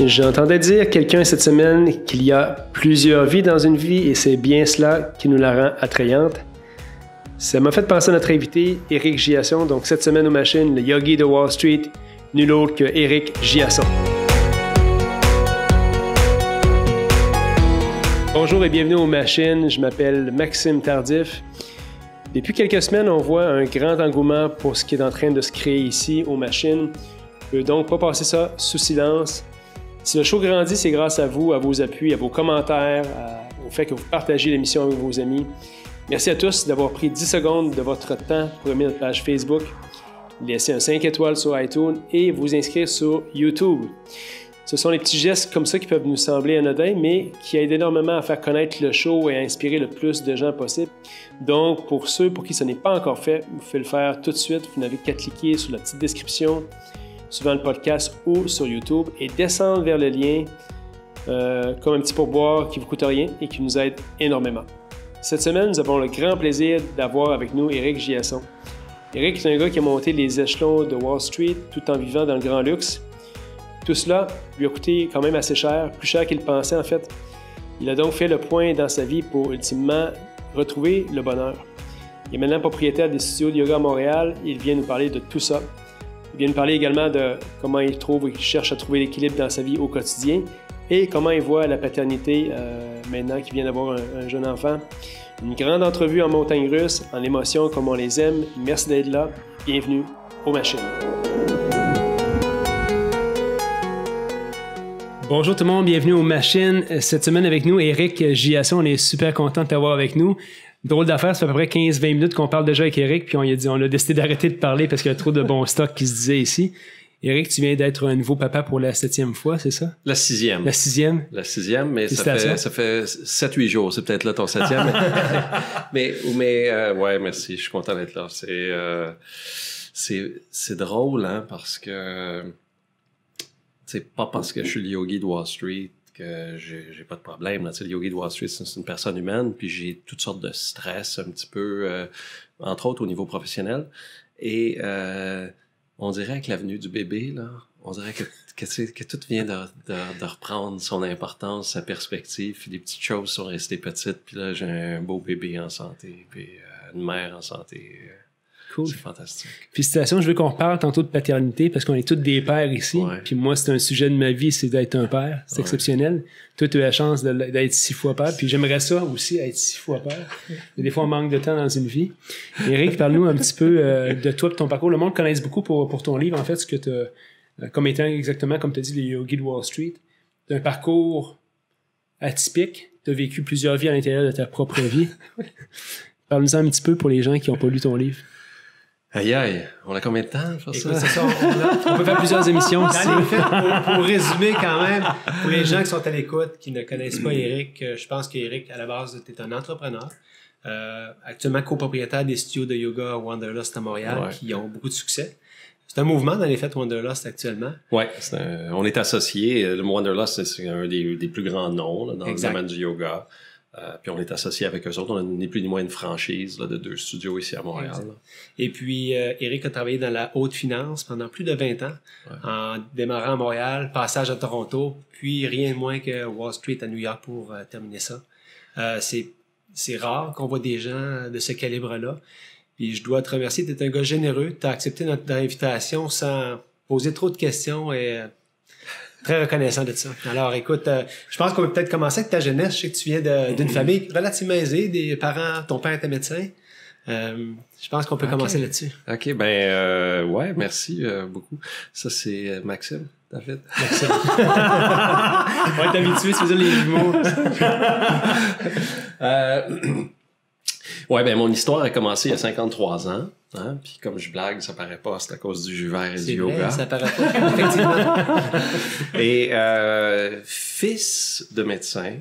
J'entendais dire quelqu'un cette semaine qu'il y a plusieurs vies dans une vie et c'est bien cela qui nous la rend attrayante. Ça m'a fait penser à notre invité, Éric Giasson. Donc cette semaine aux machines, le yogi de Wall Street, nul autre que Éric Giasson. Bonjour et bienvenue aux machines, je m'appelle Maxime Tardif. Depuis quelques semaines, on voit un grand engouement pour ce qui est en train de se créer ici aux machines. Je ne peux donc pas passer ça sous silence. Si le show grandit, c'est grâce à vous, à vos appuis, à vos commentaires, au fait que vous partagez l'émission avec vos amis. Merci à tous d'avoir pris 10 secondes de votre temps pour aimer notre page Facebook, laisser un 5 étoiles sur iTunes et vous inscrire sur YouTube. Ce sont les petits gestes comme ça qui peuvent nous sembler anodins, mais qui aident énormément à faire connaître le show et à inspirer le plus de gens possible. Donc, pour ceux pour qui ce n'est pas encore fait, vous pouvez le faire tout de suite. Vous n'avez qu'à cliquer sur la petite description, suivant le podcast ou sur YouTube, et descendre vers le lien comme un petit pourboire qui ne vous coûte rien et qui nous aide énormément. Cette semaine, nous avons le grand plaisir d'avoir avec nous Éric Giasson. Éric est un gars qui a monté les échelons de Wall Street tout en vivant dans le grand luxe. Tout cela lui a coûté quand même assez cher, plus cher qu'il pensait en fait. Il a donc fait le point dans sa vie pour ultimement retrouver le bonheur. Il est maintenant propriétaire des studios de yoga à Montréal et il vient nous parler de tout ça. Il vient nous parler également de comment il cherche à trouver l'équilibre dans sa vie au quotidien et comment il voit la paternité maintenant qu'il vient d'avoir un jeune enfant. Une grande entrevue en montagne russe, en émotions comme on les aime. Merci d'être là. Bienvenue aux machines. Bonjour tout le monde, bienvenue aux machines. Cette semaine avec nous, Éric Giasson, on est super content de t'avoir avec nous. Drôle d'affaire, ça fait à peu près 15-20 minutes qu'on parle déjà avec Éric, puis on a décidé d'arrêter de parler parce qu'il y a trop de bons stocks qui se disaient ici. Éric, tu viens d'être un nouveau papa pour la 7e fois, c'est ça? La 6e. La 6e? La 6e, mais ça fait 7-8 jours. C'est peut-être là ton 7e. mais ouais, merci. Je suis content d'être là. C'est drôle, hein, parce que c'est pas parce que je suis le yogi de Wall Street que j'ai pas de problème. Là. Le yogi de Wall Street, c'est une personne humaine, puis j'ai toutes sortes de stress un petit peu, entre autres au niveau professionnel. Et on dirait avec l'avenue du bébé, là, on dirait que tout vient de reprendre son importance, sa perspective, puis les petites choses sont restées petites, puis là, j'ai un beau bébé en santé, puis une mère en santé. Cool. C'est fantastique. Félicitations, je veux qu'on reparle tantôt de paternité parce qu'on est tous des pères ici. Ouais. Puis moi, c'est un sujet de ma vie, c'est d'être un père. C'est exceptionnel. Toi, tu as la chance d'être 6 fois père. Puis j'aimerais ça aussi, être 6 fois père. Des fois, on manque de temps dans une vie. Éric, parle-nous un petit peu de toi, de ton parcours. Le monde connaisse beaucoup pour ton livre, en fait, ce que tu as, comme étant exactement, comme tu as dit, les yogis de Wall Street. Tu as un parcours atypique. Tu as vécu plusieurs vies à l'intérieur de ta propre vie. Parle-nous un petit peu pour les gens qui n'ont pas lu ton livre. Aïe aïe, on a combien de temps pour ça? C'est ça, on peut faire plusieurs émissions aussi. Pour résumer quand même, pour les gens qui sont à l'écoute, qui ne connaissent pas Éric, je pense qu'Éric, à la base, tu es un entrepreneur, actuellement copropriétaire des studios de yoga Wanderlust à Montréal, qui ont beaucoup de succès. C'est un mouvement dans les fêtes Wanderlust actuellement. Oui, on est associés. Le Wanderlust, c'est un des plus grands noms là, dans le domaine du yoga. Puis on est associé avec eux autres. On a ni plus ni moins une franchise là, de 2 studios ici à Montréal. Et puis, Éric a travaillé dans la haute finance pendant plus de 20 ans, en démarrant à Montréal, passage à Toronto, puis rien de moins que Wall Street à New York pour terminer ça. C'est rare qu'on voit des gens de ce calibre-là. Puis je dois te remercier, tu es un gars généreux. Tu as accepté notre invitation sans poser trop de questions et... Très reconnaissant de ça. Alors, écoute, je pense qu'on peut peut-être commencer avec ta jeunesse. Je sais que tu viens d'une famille relativement aisée, des parents, ton père était médecin. Je pense qu'on peut commencer là-dessus. OK, ouais, merci beaucoup. Ça, c'est Maxime, David. Maxime. On va être habitué, c'est dire les jumeaux. Ouais, mon histoire a commencé il y a 53 ans. Hein? Puis comme je blague, ça paraît pas, c'est à cause du jus vert et du yoga. Ça paraît pas, effectivement. Et fils de médecin,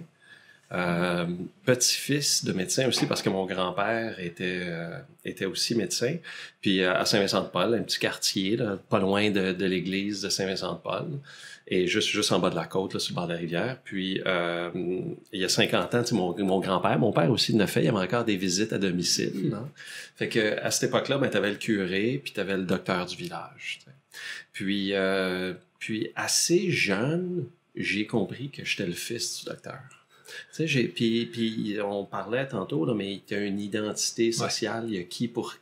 petit-fils de médecin aussi, parce que mon grand-père était aussi médecin. Puis à Saint-Vincent-de-Paul, un petit quartier, là, pas loin de l'église de Saint-Vincent-de-Paul. Et juste en bas de la côte, là, sur le bord de la rivière. Puis, il y a 50 ans, mon grand-père, mon père aussi le fait, il y avait encore des visites à domicile. Non? Fait que à cette époque-là, t'avais le curé, puis t'avais le docteur du village. T'sais. Puis assez jeune, j'ai compris que j'étais le fils du docteur. Tu sais, puis on parlait tantôt, là, mais tu as une identité sociale, il y a qui pour...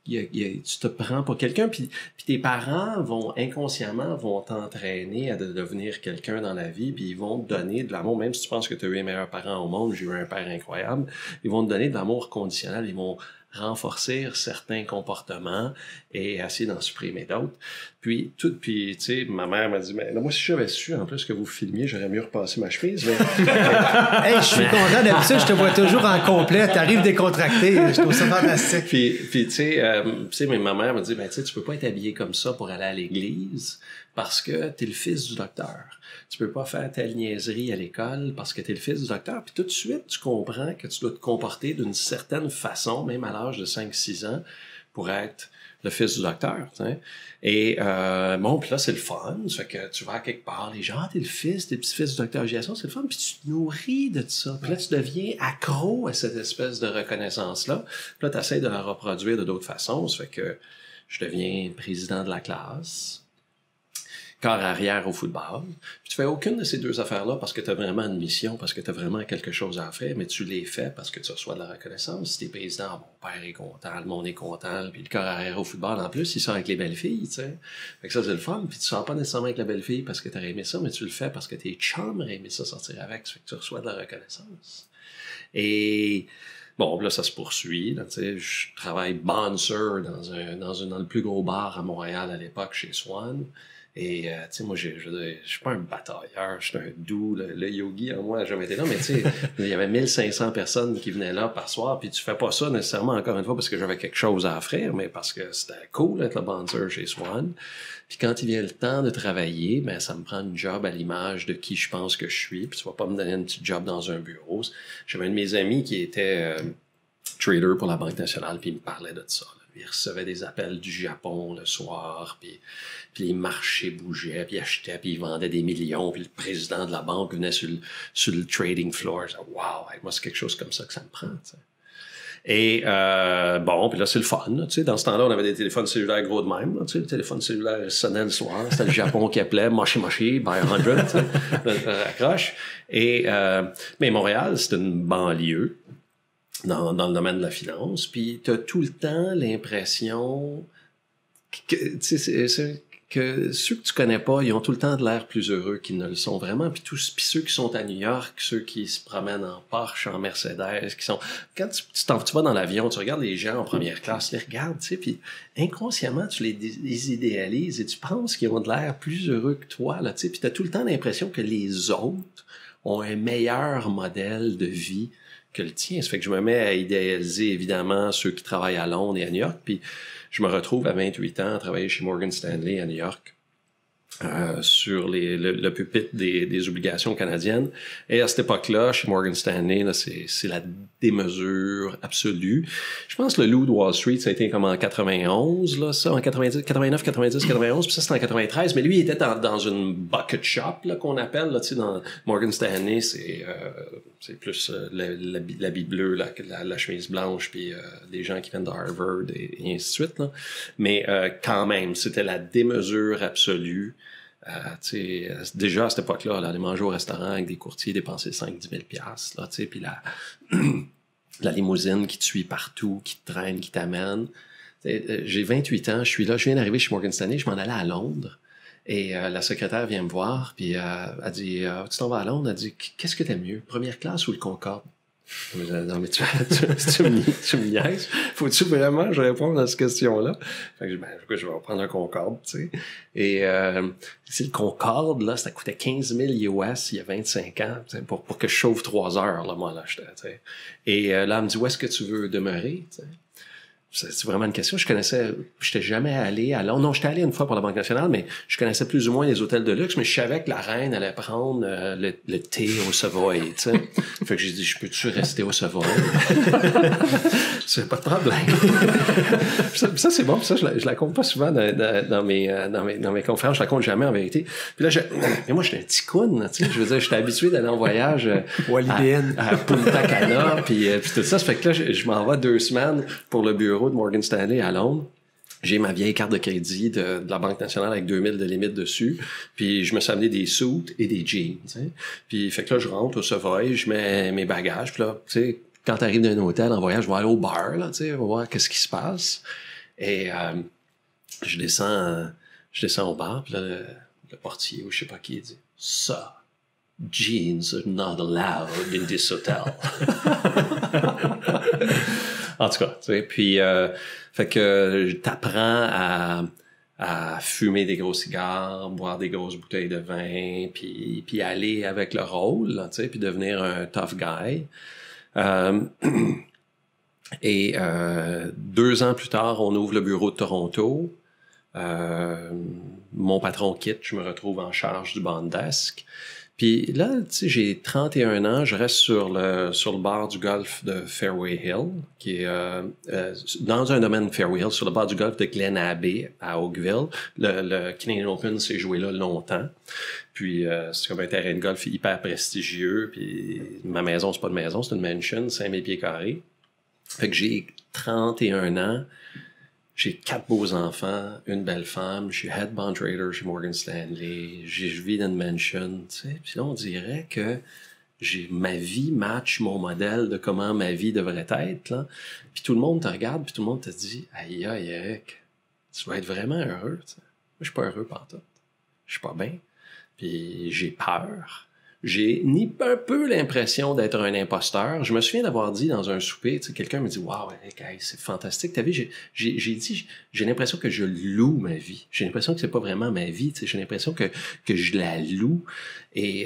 tu te prends pour quelqu'un, puis tes parents vont t'entraîner à devenir quelqu'un dans la vie, puis ils vont te donner de l'amour, même si tu penses que tu as eu les meilleurs parents au monde, j'ai eu un père incroyable, ils vont te donner de l'amour conditionnel, ils vont renforcer certains comportements et essayer d'en supprimer d'autres. Puis tu sais, ma mère m'a dit, mais là, moi, si j'avais su, en plus, que vous filmiez, j'aurais mieux repassé ma chemise. Mais... Hey, je suis content, d'habitude, je te vois toujours en complet, t'arrives décontracté, je trouve ça fantastique. Puis tu sais, mais ma mère m'a dit, ben, tu sais, tu peux pas être habillé comme ça pour aller à l'église parce que t'es le fils du docteur. Tu peux pas faire telle niaiserie à l'école parce que t'es le fils du docteur. Puis tout de suite, tu comprends que tu dois te comporter d'une certaine façon, même à l'âge de 5-6 ans, pour être le fils du docteur. T'sais. Et bon, puis là, c'est le fun. Ça fait que tu vas à quelque part, les gens, t'es le fils, t'es le petit-fils du docteur Giasson, c'est le fun. Puis tu te nourris de ça. Puis là, tu deviens accro à cette espèce de reconnaissance-là. Puis là, tu essaies de la reproduire de d'autres façons. Ça fait que je deviens président de la classe. Corps arrière au football. Puis tu fais aucune de ces deux affaires-là parce que tu as vraiment une mission, parce que tu as vraiment quelque chose à faire, mais tu les fais parce que tu reçois de la reconnaissance. Si t'es président, mon père est content, le monde est content, puis le corps arrière au football, en plus, il sort avec les belles filles, tu sais. Fait que ça, c'est le fun. Puis tu sors pas nécessairement avec la belle fille parce que t'aurais aimé ça, mais tu le fais parce que tes chums auraient aimé ça sortir avec. Ça fait que tu reçois de la reconnaissance. Et... bon, là, ça se poursuit. Là, je travaille bouncer dans le plus gros bar à Montréal à l'époque, chez Swan. Et, tu sais, moi, je suis pas un batailleur, je suis un doux, le yogi en moi n'a jamais été là, mais tu sais, il y avait 1500 personnes qui venaient là par soir, puis tu fais pas ça nécessairement, encore une fois, parce que j'avais quelque chose à offrir, mais parce que c'était cool d'être le bouncer chez Swan. Puis quand il vient le temps de travailler, ben ça me prend une job à l'image de qui je pense que je suis, puis tu vas pas me donner une petite job dans un bureau. J'avais un de mes amis qui était trader pour la Banque nationale, puis il me parlait de ça, là. Il recevait des appels du Japon le soir, puis les marchés bougeaient, puis il achetait, puis il vendait des millions, puis le président de la banque venait sur le trading floor. Je disais, wow, moi, c'est quelque chose comme ça que ça me prend. T'sais. Et bon, puis là, c'est le fun. Tu sais, dans ce temps-là, on avait des téléphones cellulaires gros de même. Tu sais, le téléphone cellulaire sonnait le soir. C'était le Japon qui appelait, moshi, by 100, accroche. Et, mais Montréal, c'est une banlieue. Dans le domaine de la finance, puis tu as tout le temps l'impression que, que ceux que tu connais pas, ils ont tout le temps de l'air plus heureux qu'ils ne le sont vraiment, puis ceux qui sont à New York, ceux qui se promènent en Porsche, en Mercedes, qui sont... Quand tu vas dans l'avion, tu regardes les gens en première classe, tu les regardes, tu sais, puis inconsciemment, tu les idéalises et tu penses qu'ils ont de l'air plus heureux que toi, là, tu sais, puis tu as tout le temps l'impression que les autres ont un meilleur modèle de vie que le tien. Ça fait que je me mets à idéaliser, évidemment, ceux qui travaillent à Londres et à New York, puis je me retrouve à 28 ans à travailler chez Morgan Stanley à New York sur le pupitre des obligations canadiennes. Et à cette époque-là, chez Morgan Stanley, là, c'est la démesure absolue. Je pense que le loup de Wall Street, ça a été comme en 91, là, ça, en 89, 90, 91, puis ça, c'était en 93. Mais lui, il était dans une bucket shop, là, qu'on appelle, là, tu sais, dans Morgan Stanley, c'est plus l'habit bleu, la chemise blanche, puis les gens qui viennent de Harvard et ainsi de suite, là. Mais quand même, c'était la démesure absolue. Déjà à cette époque-là, aller manger au restaurant avec des courtiers, dépenser 5-10 000 $, là, puis la limousine qui te suit partout, qui te traîne, qui t'amène. J'ai 28 ans, je viens d'arriver chez Morgan Stanley, je m'en allais à Londres. Et la secrétaire vient me voir, puis elle dit « Tu t'en vas à Londres? » Elle dit « Qu'est-ce que t'aimes mieux, première classe ou le Concorde? » Non, mais tu me niaises. Faut-tu vraiment que je réponde à cette question-là? Fait que je vais prendre un Concorde, tu sais. Et le Concorde, là, ça coûtait 15 000 US il y a 25 ans, pour que je chauffe 3 heures, là, moi, là, tu sais. Et là, elle me dit, où est-ce que tu veux demeurer, tu sais? C'est vraiment une question. J'étais jamais allé à Londres. Non, j'étais allé une fois pour la Banque nationale, mais je connaissais plus ou moins les hôtels de luxe, mais je savais que la reine allait prendre le thé au Savoy, tu sais. Fait que j'ai dit, je peux-tu rester au Savoy? C'est pas de problème. ça, c'est bon. Ça, je la compte pas souvent dans mes conférences. Je la compte jamais, en vérité. Puis là, mais moi, j'étais un petit coon, tu sais. Je veux dire, j'étais habitué d'aller en voyage à Punta Cana, puis tout ça. Ça fait que là, je m'en vais 2 semaines pour le bureau de Morgan Stanley à Londres. j'ai ma vieille carte de crédit de la Banque nationale avec 2000 de limite dessus. Puis je me suis amené des suits et des jeans. T'sais. Puis fait que là, je rentre au Savoy, je mets mes bagages. Puis là, tu sais, quand tu arrives dans un hôtel en voyage, je vais aller au bar, là, tu sais, on va voir qu'est-ce qui se passe. Et je descends au bar, puis là, le portier ou je sais pas qui dit « Ça, jeans are not allowed in this hotel. » En tout cas, tu sais, puis fait que t'apprends à fumer des gros cigares, boire des grosses bouteilles de vin, puis aller avec le rôle, là, tu sais, puis devenir un tough guy. Et 2 ans plus tard, on ouvre le bureau de Toronto. Mon patron quitte, je me retrouve en charge du bond desk. Puis là, tu sais, j'ai 31 ans, je reste sur le bord du golfe de Fairway Hill, qui est dans un domaine Fairway Hill, sur le bord du golfe de Glen Abbey à Oakville. Le Canadian Open s'est joué là longtemps. Puis c'est comme un terrain de golf hyper prestigieux. Puis ma maison, c'est pas une maison, c'est une mansion, 5000 pieds carrés. Fait que j'ai 31 ans. J'ai 4 beaux enfants, une belle femme, je suis head bond trader chez Morgan Stanley, je vis dans une mansion, tu sais. Puis là, on dirait que ma vie match mon modèle de comment ma vie devrait être, là. Puis tout le monde te regarde, puis tout le monde te dit « Aïe, aïe, Eric, tu vas être vraiment heureux, tu sais. » Moi, je suis pas heureux pantoute. Je suis pas bien. Puis j'ai peur. J'ai ni un peu l'impression d'être un imposteur. Je me souviens d'avoir dit dans un souper, tu sais, quelqu'un me dit « Wow, hey, c'est fantastique. » T'as vu, j'ai dit, j'ai l'impression que je loue ma vie. J'ai l'impression que c'est pas vraiment ma vie. Tu sais, j'ai l'impression que je la loue. Et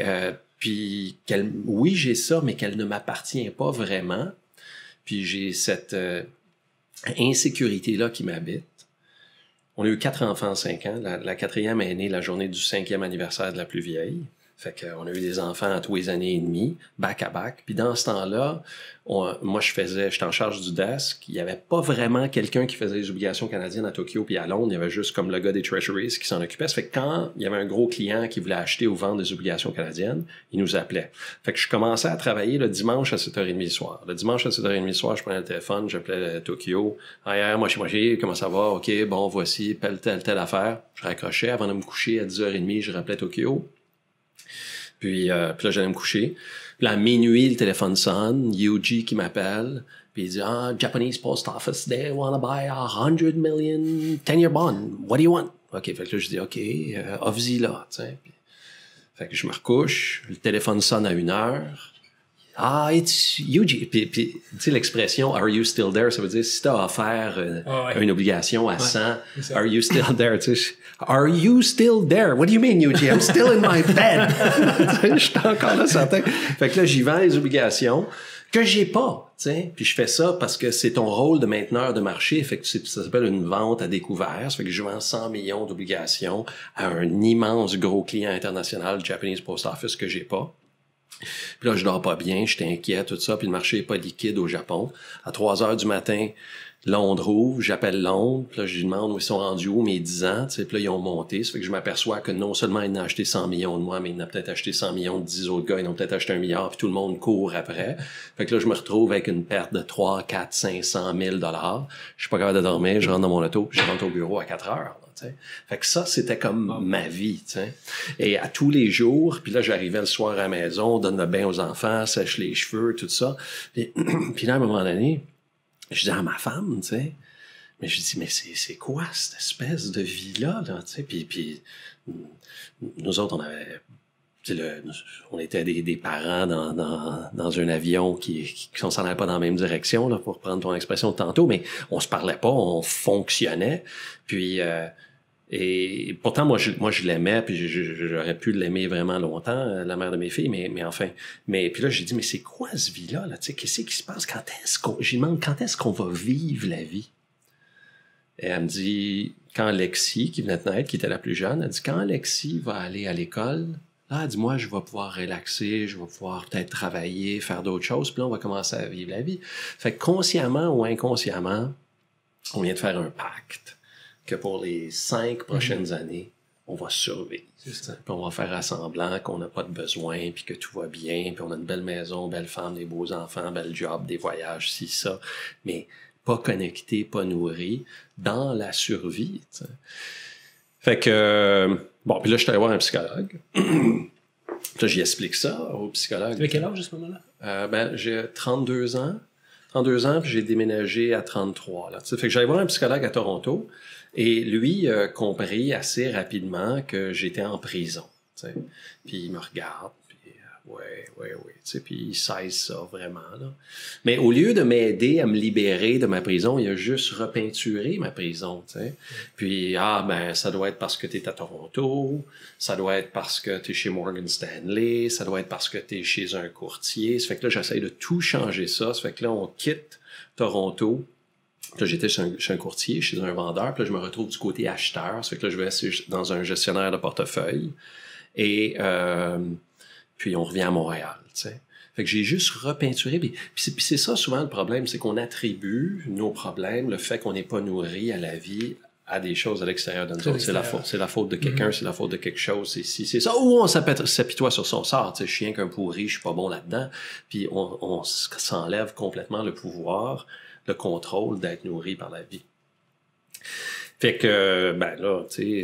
puis, oui, j'ai ça, mais qu'elle ne m'appartient pas vraiment. Puis j'ai cette insécurité-là qui m'habite. On a eu 4 enfants en 5 ans. La 4e est née la journée du 5e anniversaire de la plus vieille. Fait qu'on a eu des enfants à tous les années et demie, back à back. Puis dans ce temps-là, moi, j'étais en charge du desk. Il n'y avait pas vraiment quelqu'un qui faisait les obligations canadiennes à Tokyo puis à Londres. Il y avait juste comme le gars des Treasuries qui s'en occupait. Ça fait que quand il y avait un gros client qui voulait acheter ou vendre des obligations canadiennes, il nous appelait. Fait que je commençais à travailler le dimanche à 7h30 le soir. Le dimanche à 7h30 le soir, je prenais le téléphone, j'appelais Tokyo. « Hey, moi, comment ça va? OK, bon, voici, telle affaire. » Je raccrochais avant de me coucher à 10h30, je rappelais Tokyo. Puis là, j'allais me coucher. Puis là, à minuit, le téléphone sonne. Yuji qui m'appelle. Puis il dit, Japanese Post Office, they want to buy 100 million 10-year bond. What do you want? OK, fait que là, je dis, OK, offre-y là, tu sais. Fait que je me recouche. Le téléphone sonne à 1h. It's Yuji. Puis tu sais, l'expression « Are you still there? » Ça veut dire, si t'as offert une obligation à 100, « Are you still there? » Tu sais, « Are you still there? What do you mean, Yuji? I'm still in my bed. » Je suis encore là, certain. Fait que là, j'y vends les obligations que j'ai pas, tu sais. Puis je fais ça parce que c'est ton rôle de mainteneur de marché. Fait que ça s'appelle une vente à découvert. Ça fait que je vends 100 millions d'obligations à un immense gros client international, Japanese Post Office, que j'ai pas. Puis là, je dors pas bien, je suis inquiet, tout ça, puis le marché est pas liquide au Japon. À 3h du matin, Londres ouvre, j'appelle Londres, puis là, je lui demande où ils sont rendus où mes 10 ans, tu sais, puis là, ils ont monté. Ça fait que je m'aperçois que non seulement ils n'ont acheté 100 millions de moi, mais ils n'ont peut-être acheté 100 millions de 10 autres gars, ils ont peut-être acheté 1 milliard, puis tout le monde court après. Fait que là, je me retrouve avec une perte de 3, 4, 500 000 $. Je suis pas capable de dormir, je rentre dans mon auto, puis je rentre au bureau à 4 heures. T'sais. Fait que ça, c'était comme ma vie, t'sais. Et à tous les jours, puis là, j'arrivais le soir à la maison, donne le bain aux enfants, sèche les cheveux, tout ça. Puis là, à un moment donné, je dis à ma femme, tu sais, mais je dis, mais c'est quoi cette espèce de vie-là, là, tu sais? Puis nous autres, on avait... on était des parents dans un avion qui on s'en allait pas dans la même direction, là, pour prendre ton expression de tantôt, mais on se parlait pas, on fonctionnait. Puis et pourtant moi je l'aimais, puis j'aurais pu l'aimer vraiment longtemps, la mère de mes filles, mais enfin. Mais puis là j'ai dit, mais c'est quoi ce vie-là, là, tu sais, qu'est-ce qui se passe, je lui demande quand est-ce qu'on va vivre la vie? Et elle me dit, quand Lexi, qui venait de naître, qui était la plus jeune, elle dit, quand Lexi va aller à l'école, là, dis-moi, je vais pouvoir relaxer, je vais pouvoir peut-être travailler, faire d'autres choses, puis là, on va commencer à vivre la vie. Fait que consciemment ou inconsciemment, on vient de faire un pacte que pour les 5 prochaines années, on va survivre. Puis on va faire semblant qu'on n'a pas de besoin, puis que tout va bien, puis on a une belle maison, belle femme, des beaux enfants, bel job, des voyages, ci, ça. Mais pas connecté, pas nourri, dans la survie. T'sais. Fait que, bon, puis là, je suis allé voir un psychologue. Là, j'y explique ça au psychologue. Tu avais quel âge à ce moment-là? J'ai 32 ans. 32 ans, puis j'ai déménagé à 33. Là, fait que j'allais voir un psychologue à Toronto, et lui a compris assez rapidement que j'étais en prison. T'sais. Puis il me regarde, puis ouais, puis il saisit ça vraiment. Là. Mais au lieu de m'aider à me libérer de ma prison, il a juste repeinturé ma prison. T'sais. Puis, ça doit être parce que tu es à Toronto, ça doit être parce que tu es chez Morgan Stanley, ça doit être parce que tu es chez un courtier. Ça fait que là, j'essaie de tout changer ça. Ça fait que là, on quitte Toronto. Là, j'étais chez un courtier, chez un vendeur, puis là, je me retrouve du côté acheteur. Ça fait que là, je vais dans un gestionnaire de portefeuille. Et puis, on revient à Montréal, tu sais. Fait que j'ai juste repeinturé. Puis c'est ça, souvent, le problème, c'est qu'on attribue nos problèmes, le fait qu'on n'est pas nourri à la vie, à des choses à l'extérieur de nous autres. C'est la faute de quelqu'un, c'est la faute de quelque chose. C'est ça. Ou on s'apitoie sur son sort. Tu sais, je suis rien qu'un pourri, je suis pas bon là-dedans. Puis on s'enlève complètement le pouvoir, le contrôle d'être nourri par la vie. Fait que, là, tu sais,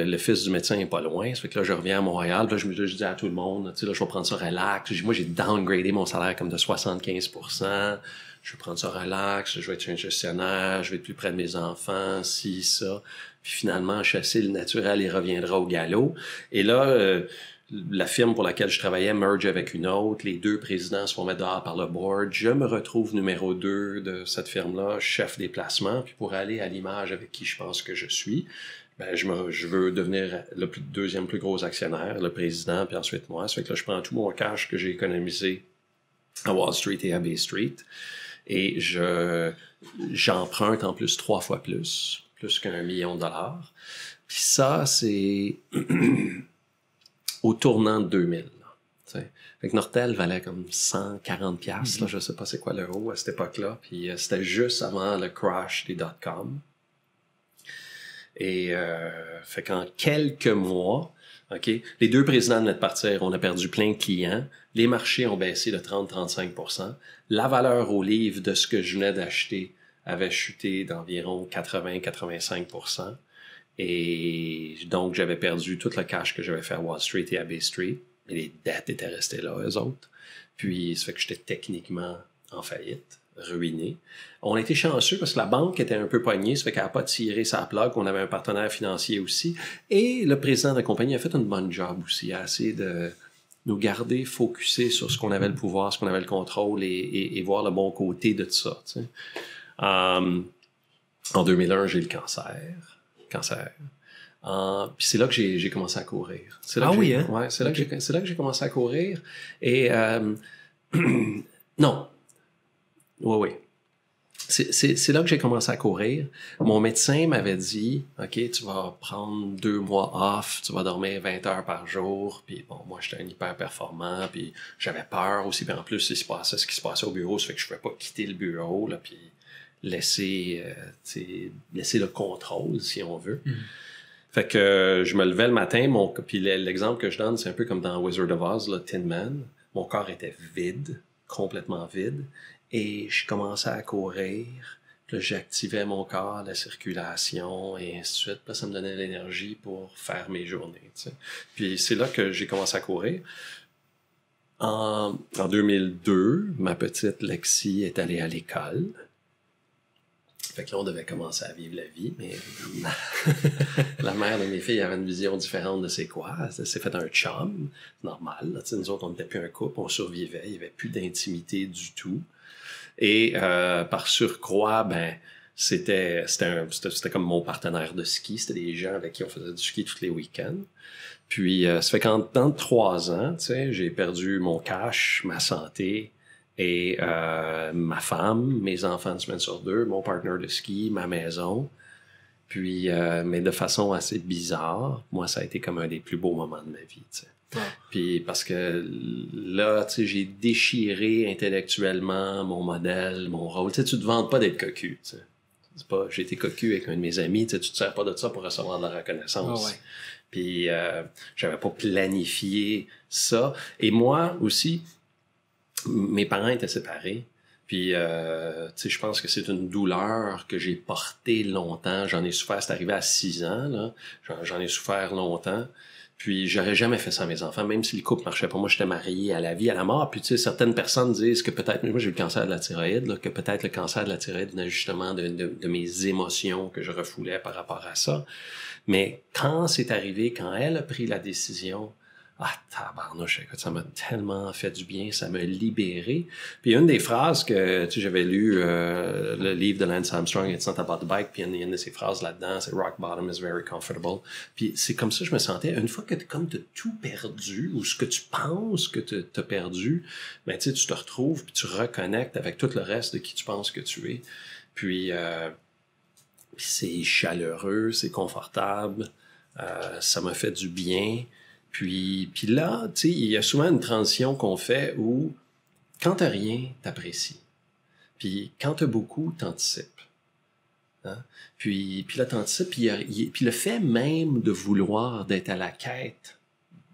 le fils du médecin est pas loin. Ça fait que là, je reviens à Montréal. Puis là, je dis à tout le monde, tu sais, là, je vais prendre ça relax. Moi, j'ai downgradé mon salaire comme de 75%. Je vais prendre ça relax. Je vais être un gestionnaire. Je vais être plus près de mes enfants. Ci, ça. Puis finalement, chasser le naturel, il reviendra au galop. Et là, la firme pour laquelle je travaillais merge avec une autre. Les deux présidents se font mettre dehors par le board. Je me retrouve numéro 2 de cette firme-là, chef des placements. Puis pour aller à l'image avec qui je pense que je suis, je veux devenir le deuxième plus gros actionnaire, le président, puis ensuite moi. Ça fait que là, je prends tout mon cash que j'ai économisé à Wall Street et à Bay Street. Et j'emprunte en plus 3 fois plus qu'1 million de dollars. Puis ça, c'est au tournant de 2000. Fait que Nortel valait comme 140 $. Là, je sais pas c'est quoi l'euro à cette époque-là. Puis c'était juste avant le crash des dot-com. Et fait qu'en quelques mois, les deux présidents venaient de partir, on a perdu plein de clients. Les marchés ont baissé de 30-35%. La valeur au livre de ce que je venais d'acheter avait chuté d'environ 80-85%. Et donc, j'avais perdu tout le cash que j'avais fait à Wall Street et à Bay Street. Et les dettes étaient restées là, eux autres. Puis, ça fait que j'étais techniquement en faillite, ruiné. On était chanceux parce que la banque était un peu pognée, ça fait qu'elle n'a pas tiré sa plug. On avait un partenaire financier aussi. Et le président de la compagnie a fait une bonne job aussi. Il a essayé de nous garder focusés sur ce qu'on avait le pouvoir, ce qu'on avait le contrôle et voir le bon côté de tout ça. Tu sais. En 2001, j'ai eu le cancer. Puis c'est là que j'ai commencé à courir. C'est là que j'ai commencé à courir. Et non. Oui. C'est là que j'ai commencé à courir. Mon médecin m'avait dit, OK, tu vas prendre 2 mois off, tu vas dormir 20 heures par jour. Puis bon, moi, j'étais un hyper performant, puis j'avais peur aussi. Puis en plus, ce qui se passait au bureau, ça fait que je ne pouvais pas quitter le bureau, là, puis laisser le contrôle, si on veut. Fait que je me levais le matin, puis l'exemple que je donne, c'est un peu comme dans Wizard of Oz, là, Tin Man. Mon corps était vide, complètement vide, et je commençais à courir. Puis là, j'activais mon corps, la circulation, et ainsi de suite. Puis là, ça me donnait l'énergie pour faire mes journées. T'sais. Puis c'est là que j'ai commencé à courir. En 2002, ma petite Lexi est allée à l'école. Fait que là, on devait commencer à vivre la vie, mais la mère de mes filles avait une vision différente de c'est quoi. Elle s'est fait un chum, normal. Là, nous autres, on n'était plus un couple, on survivait, il n'y avait plus d'intimité du tout. Et par surcroît, c'était comme mon partenaire de ski. C'était des gens avec qui on faisait du ski tous les week-ends. Puis, ça fait qu'en dans 3 ans, j'ai perdu mon cash, ma santé, et ma femme, mes enfants une semaine sur 2, mon partner de ski, ma maison. Puis, mais de façon assez bizarre, moi, ça a été comme un des plus beaux moments de ma vie. T'sais. Ouais. Puis parce que là, j'ai déchiré intellectuellement mon modèle, mon rôle. Tu te vantes pas d'être cocu. T'sais. C'est pas, j'ai été cocu avec un de mes amis. Tu te sers pas de ça pour recevoir de la reconnaissance. Oh ouais. Puis j'avais pas planifié ça. Et moi aussi, mes parents étaient séparés. Puis, tu sais, je pense que c'est une douleur que j'ai portée longtemps. J'en ai souffert, c'est arrivé à 6 ans, là. J'en ai souffert longtemps. Puis, j'aurais jamais fait ça à mes enfants, même si le couple marchait pas. Moi, j'étais marié à la vie, à la mort. Puis, tu sais, certaines personnes disent que peut-être, moi, j'ai eu le cancer de la thyroïde, là, que peut-être le cancer de la thyroïde venait justement de mes émotions que je refoulais par rapport à ça. Mais quand c'est arrivé, quand elle a pris la décision, tabarnouche, écoute, ça m'a tellement fait du bien, ça m'a libéré. Puis une des phrases que, tu sais, j'avais lu le livre de Lance Armstrong, It's Not About the Bike, puis il y a une de ces phrases là-dedans, c'est Rock Bottom is very comfortable. Puis c'est comme ça que je me sentais. Une fois que comme t'as tout perdu, ou ce que tu penses que t'as perdu, ben tu sais, tu te retrouves, puis tu reconnectes avec tout le reste de qui tu penses que tu es. Puis c'est chaleureux, c'est confortable, ça m'a fait du bien. Puis là, tu sais, il y a souvent une transition qu'on fait où, quand t'as rien, t'apprécies. Puis quand t'as beaucoup, t'anticipes. Hein? Puis là, t'anticipes, puis le fait même de vouloir d'être à la quête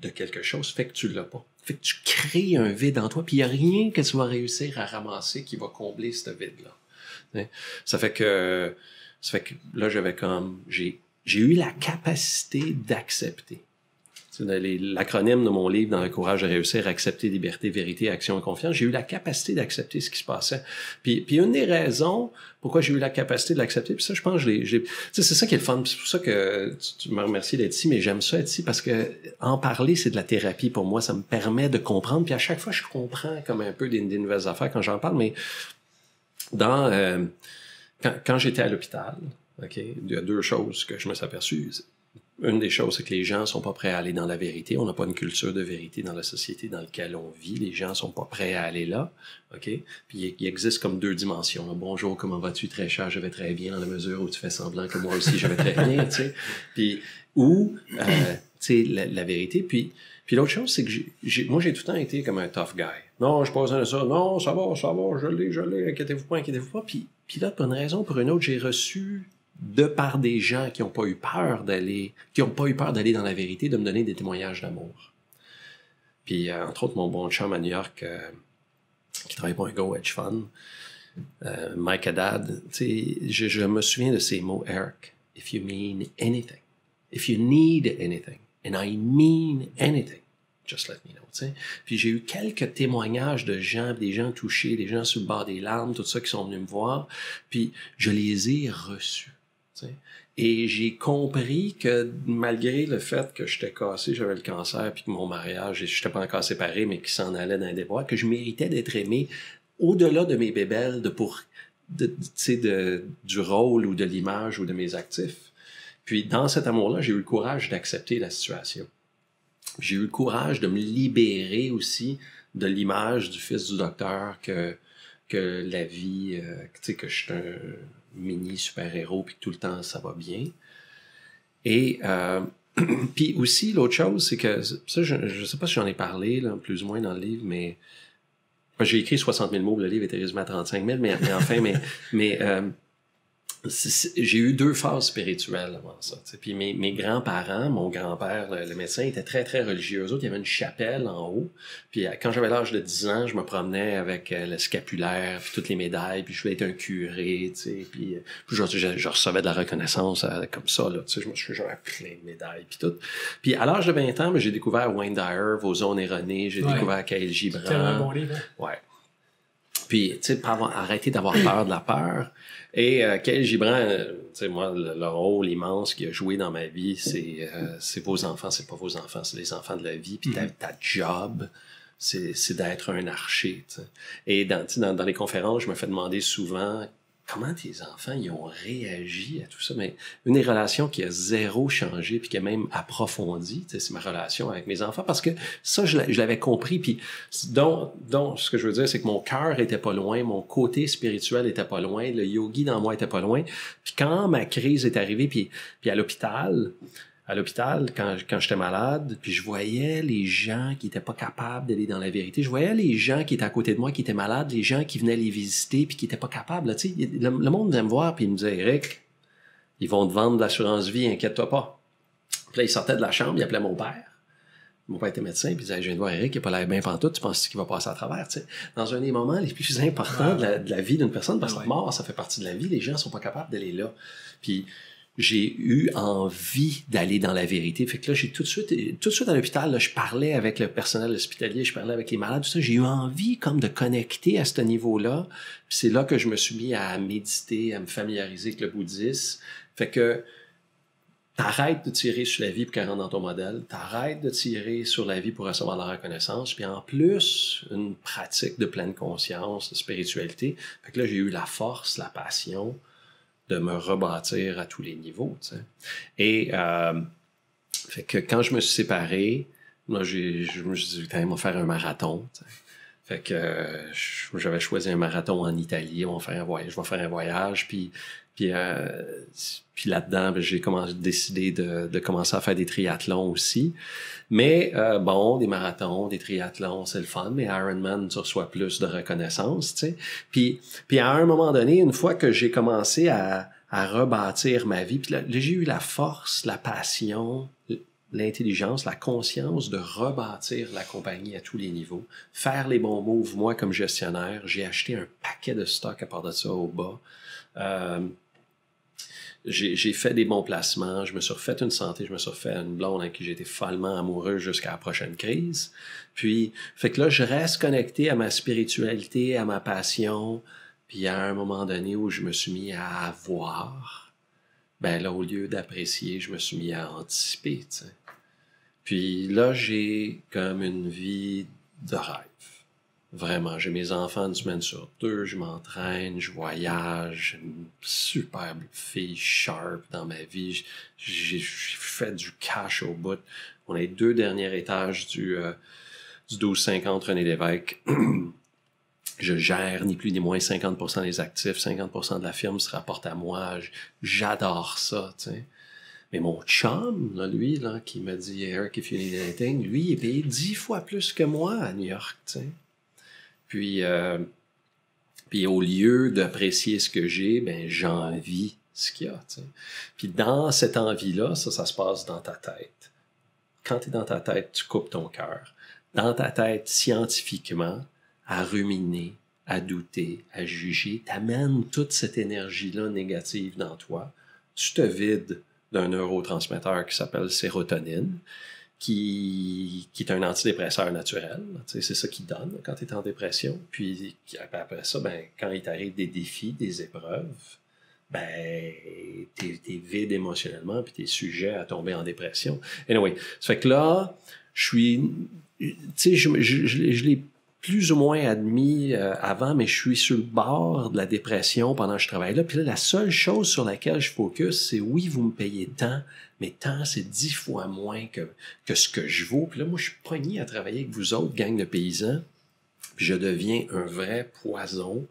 de quelque chose fait que tu l'as pas. Fait que tu crées un vide en toi, puis il y a rien que tu vas réussir à ramasser qui va combler ce vide-là. Hein? Ça fait que là, j'ai eu la capacité d'accepter. L'acronyme de mon livre, Dans le courage de réussir, accepter, liberté, vérité, action et confiance, j'ai eu la capacité d'accepter ce qui se passait. Puis une des raisons pourquoi j'ai eu la capacité de l'accepter, puis ça, je pense, c'est ça qui est le fun. C'est pour ça que tu me remercies d'être ici, mais j'aime ça être ici parce que en parler, c'est de la thérapie pour moi. Ça me permet de comprendre. Puis à chaque fois, je comprends comme un peu des nouvelles affaires quand j'en parle, mais quand j'étais à l'hôpital, OK, il y a 2 choses que je me suis aperçu. Une des choses, c'est que les gens sont pas prêts à aller dans la vérité. On n'a pas une culture de vérité dans la société dans laquelle on vit. Les gens sont pas prêts à aller là. OK? Puis il existe comme 2 dimensions. Là. Bonjour, comment vas-tu? Très cher, je vais très bien dans la mesure où tu fais semblant que moi aussi je vais très bien, tu sais. Puis, ou, tu sais, la vérité. Puis l'autre chose, c'est que moi, j'ai tout le temps été comme un tough guy. Non, je passe de ça. Non, ça va, je l'ai, inquiétez-vous pas. Puis là, pour une raison ou pour une autre, j'ai reçu de par des gens qui n'ont pas eu peur d'aller dans la vérité, de me donner des témoignages d'amour. Puis, entre autres, mon bon chum à New York, qui travaille pour un Go Hedge Fund, Mike Haddad, tu sais, je me souviens de ces mots, Eric, if you mean anything, if you need anything, and I mean anything, just let me know, tu sais. Puis j'ai eu quelques témoignages de gens, des gens touchés, des gens sur le bord des larmes, tout ça qui sont venus me voir, puis je les ai reçus. Et j'ai compris que malgré le fait que j'étais cassé, j'avais le cancer, puis que mon mariage, je n'étais pas encore séparé, mais qui s'en allait dans un déboire, que je méritais d'être aimé au-delà de mes bébelles, du rôle ou de l'image ou de mes actifs. Puis dans cet amour-là, j'ai eu le courage d'accepter la situation. J'ai eu le courage de me libérer aussi de l'image du fils du docteur que la vie, tu sais, que je suis un mini super-héros puis que tout le temps ça va bien. Et puis aussi l'autre chose, c'est que ça, je sais pas si j'en ai parlé là, plus ou moins dans le livre, mais j'ai écrit 60 000 mots, le livre était résumé à 35 000, mais enfin, j'ai eu 2 phases spirituelles avant ça. T'sais. Puis mes grands-parents, mon grand-père, le médecin, était très, très religieux. Eux autres, il y avait une chapelle en haut. Puis quand j'avais l'âge de 10 ans, je me promenais avec le scapulaire, puis toutes les médailles, puis je voulais être un curé, tu sais. Puis je recevais de la reconnaissance comme ça, là. Tu sais, j'avais plein de médailles, puis tout. Puis à l'âge de 20 ans, j'ai découvert Wayne Dyer, Vos zones erronées, j'ai découvert Kyle Gibran. C'est un bon livre. Ouais. Puis, tu sais, arrêter d'avoir peur de la peur. Et Kyle Gibran, tu sais, moi, le rôle immense qu'il a joué dans ma vie, c'est vos enfants, c'est pas vos enfants, c'est les enfants de la vie. Puis ta job, c'est d'être un archer. Tu sais. Et dans les conférences, je me fais demander souvent comment tes enfants ils ont réagi à tout ça. Mais une des relations qui a 0 changé puis qui a même approfondi, tu sais, c'est ma relation avec mes enfants parce que ça, je l'avais compris. Puis donc, ce que je veux dire, c'est que mon cœur était pas loin, mon côté spirituel était pas loin, le yogi dans moi était pas loin. Puis quand ma crise est arrivée, puis à l'hôpital, quand j'étais malade, puis je voyais les gens qui étaient pas capables d'aller dans la vérité. Je voyais les gens qui étaient à côté de moi, qui étaient malades, les gens qui venaient les visiter, puis qui étaient pas capables. Là, tu sais, le monde venait me voir, puis il me disait, Eric, ils vont te vendre de l'assurance vie, inquiète-toi pas. Puis là, il sortait de la chambre, il appelait mon père. Mon père était médecin, puis il disait, je viens de voir Eric, il n'a pas l'air bien pantoute, tu penses qu'il va passer à travers, tu sais. Dans un des moments les plus importants de la vie d'une personne, parce que la mort, ça fait partie de la vie, les gens sont pas capables d'aller là. Puis j'ai eu envie d'aller dans la vérité. Fait que là, j'ai tout de suite à l'hôpital, là, je parlais avec le personnel hospitalier, je parlais avec les malades, tout ça. J'ai eu envie comme de connecter à ce niveau-là. Puis c'est là que je me suis mis à méditer, à me familiariser avec le bouddhisme. Fait que t'arrêtes de tirer sur la vie pour qu'elle rentre dans ton modèle, t'arrêtes de tirer sur la vie pour recevoir la reconnaissance, puis en plus, une pratique de pleine conscience, de spiritualité. Fait que là, j'ai eu la force, la passion de me rebâtir à tous les niveaux, tu sais. Et fait que quand je me suis séparé, moi, je me suis dit, quand même, on va faire un marathon, tu sais. Fait que j'avais choisi un marathon en Italie, on va faire un voyage, je vais faire un voyage, puis là-dedans, j'ai décidé de commencer à faire des triathlons aussi. Mais bon, des marathons, des triathlons, c'est le fun, mais Ironman, tu reçois plus de reconnaissance, tu sais. Puis à un moment donné, une fois que j'ai commencé à rebâtir ma vie, puis là, j'ai eu la force, la passion, l'intelligence, la conscience de rebâtir la compagnie à tous les niveaux, faire les bons moves, moi comme gestionnaire, j'ai acheté un paquet de stock à part de ça au bas. J'ai fait des bons placements, je me suis refait une santé, je me suis refait une blonde avec qui j'étais follement amoureux jusqu'à la prochaine crise. Puis, fait que là, je reste connecté à ma spiritualité, à ma passion. Puis, à un moment donné où je me suis mis à avoir, ben là, au lieu d'apprécier, je me suis mis à anticiper, tu sais. Puis là, j'ai comme une vie de rêve. Vraiment, j'ai mes enfants une semaine sur 2, je m'entraîne, je voyage, j'ai une superbe fille sharp dans ma vie, j'ai fait du cash au bout. On est 2 derniers étages du 1250 René Lévesque. Je gère ni plus ni moins 50% des actifs, 50% de la firme se rapporte à moi. J'adore ça, tu sais. Mais mon chum, là, lui, là, qui m'a dit « Eric, if you need anything », lui, il est payé 10 fois plus que moi à New York, tu sais. Puis au lieu d'apprécier ce que j'ai, ben j'envie ce qu'il y a, tu sais. Puis dans cette envie-là, ça se passe dans ta tête. Quand tu es dans ta tête, tu coupes ton cœur. Dans ta tête, scientifiquement, à ruminer, à douter, à juger, t'amènes toute cette énergie-là négative dans toi. Tu te vides d'un neurotransmetteur qui s'appelle sérotonine, qui est un antidépresseur naturel. C'est ça qui donne quand tu es en dépression. Puis après ça, ben, quand il t'arrive des défis, des épreuves, ben, t'es vide émotionnellement puis t'es sujet à tomber en dépression. Anyway, ça fait que là, je l'ai plus ou moins admis avant, mais je suis sur le bord de la dépression pendant que je travaille là. Puis là, la seule chose sur laquelle je focus, c'est oui, vous me payez tant, mais tant, c'est 10 fois moins que ce que je vaux. Puis là, moi, je suis pogné à travailler avec vous autres, gang de paysans. Puis je deviens un vrai poison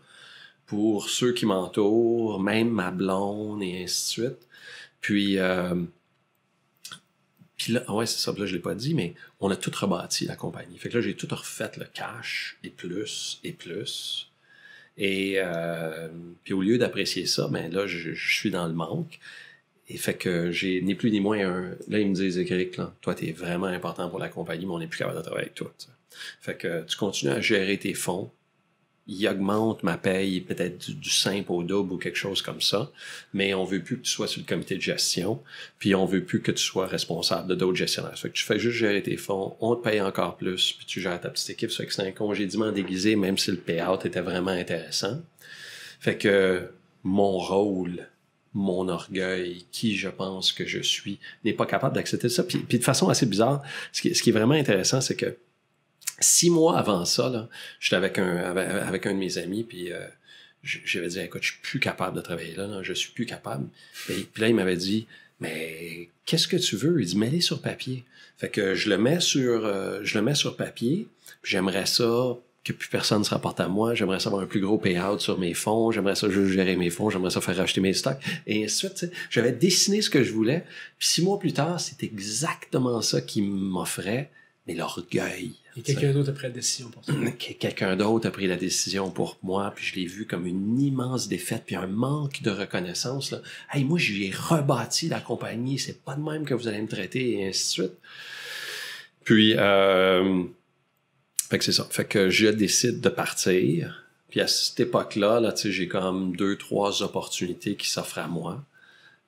pour ceux qui m'entourent, même ma blonde et ainsi de suite. Puis là, ouais, c'est ça, là, je l'ai pas dit, mais on a tout rebâti, la compagnie. Fait que là, j'ai tout refait le cash, et plus, et plus. Et puis au lieu d'apprécier ça, ben là, je suis dans le manque. Et fait que j'ai ni plus ni moins un... Là, ils me disent, Eric, là, toi, t'es vraiment important pour la compagnie, mais on n'est plus capable de travailler avec toi. T'sais. Fait que tu continues à gérer tes fonds. Il augmente ma paye peut-être du simple au double ou quelque chose comme ça, mais on veut plus que tu sois sur le comité de gestion, puis on veut plus que tu sois responsable de d'autres gestionnaires. Fait que tu fais juste gérer tes fonds, on te paye encore plus, puis tu gères ta petite équipe. Ça fait que c'est un congédiement déguisé, même si le payout était vraiment intéressant. Fait que mon rôle, mon orgueil, qui je pense que je suis, n'est pas capable d'accepter ça. Puis de façon assez bizarre, ce qui est vraiment intéressant, c'est que 6 mois avant ça, là, j'étais avec un de mes amis, puis j'avais dit, écoute, je suis plus capable de travailler là, je suis plus capable. Puis là, il m'avait dit, mais qu'est-ce que tu veux? Il dit, mets-les sur papier. Fait que je le mets sur papier, puis j'aimerais ça que plus personne ne se rapporte à moi, j'aimerais ça avoir un plus gros payout sur mes fonds, j'aimerais ça juste gérer mes fonds, j'aimerais ça faire racheter mes stocks, et ainsi de suite. T'sais. J'avais dessiné ce que je voulais, puis 6 mois plus tard, c'est exactement ça qu'il m'offrait, mais l'orgueil. Et quelqu'un d'autre a pris la décision pour ça. Quelqu'un d'autre a pris la décision pour moi, puis je l'ai vu comme une immense défaite, puis un manque de reconnaissance. Là. Hey, moi, j'ai rebâti la compagnie, c'est pas de même que vous allez me traiter, et ainsi de suite. Puis, fait que c'est ça. Fait que je décide de partir. Puis à cette époque-là, là, tu sais, j'ai comme 2-3 opportunités qui s'offrent à moi.